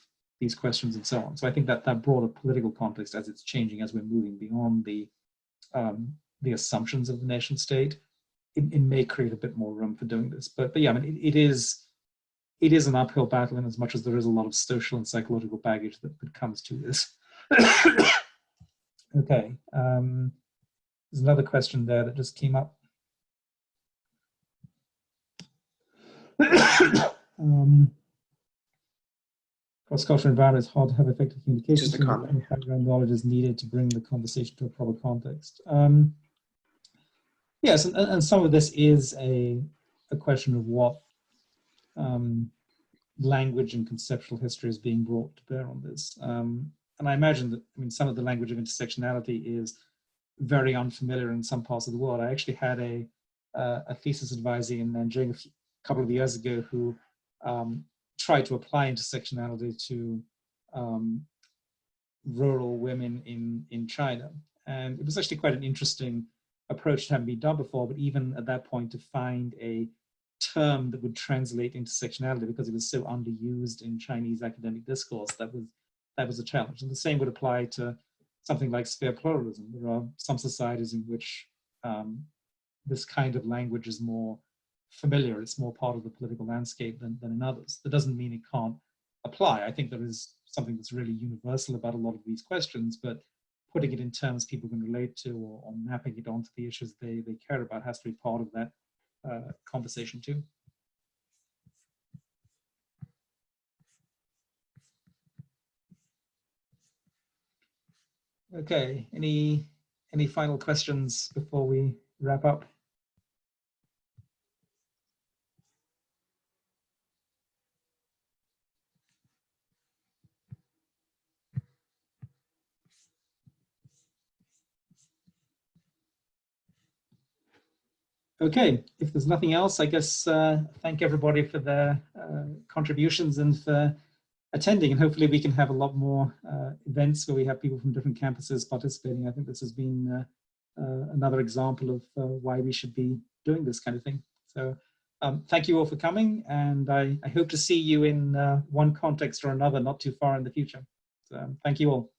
questions and so on. So I think that broader political context, as it's changing, as we're moving beyond the assumptions of the nation state, it may create a bit more room for doing this. But yeah, I mean, it is an uphill battle in as much as there is a lot of social and psychological baggage that comes to this. Okay, there's another question there that just came up. Cross-cultural environment is hard to have effective communication. Just a comment. Background knowledge is needed to bring the conversation to a proper context. Yes, and some of this is a question of what language and conceptual history is being brought to bear on this. And I imagine that, I mean, some of the language of intersectionality is very unfamiliar in some parts of the world. I actually had a thesis advisee in Nanjing a couple of years ago who tried to apply intersectionality to rural women in China. And it was actually quite an interesting approach to having been done before, but even at that point to find a term that would translate intersectionality because it was so underused in Chinese academic discourse, that was a challenge. And the same would apply to something like sphere pluralism. There are some societies in which this kind of language is more familiar, it's more part of the political landscape than in others. That doesn't mean it can't apply. I think there is something that's really universal about a lot of these questions, but putting it in terms people can relate to, or mapping it onto the issues they care about has to be part of that conversation too. Okay, any final questions before we wrap up? Okay, if there's nothing else, I guess thank everybody for their contributions and for attending, and hopefully we can have a lot more events where we have people from different campuses participating. I think this has been another example of why we should be doing this kind of thing. So thank you all for coming, and I hope to see you in one context or another not too far in the future. So thank you all.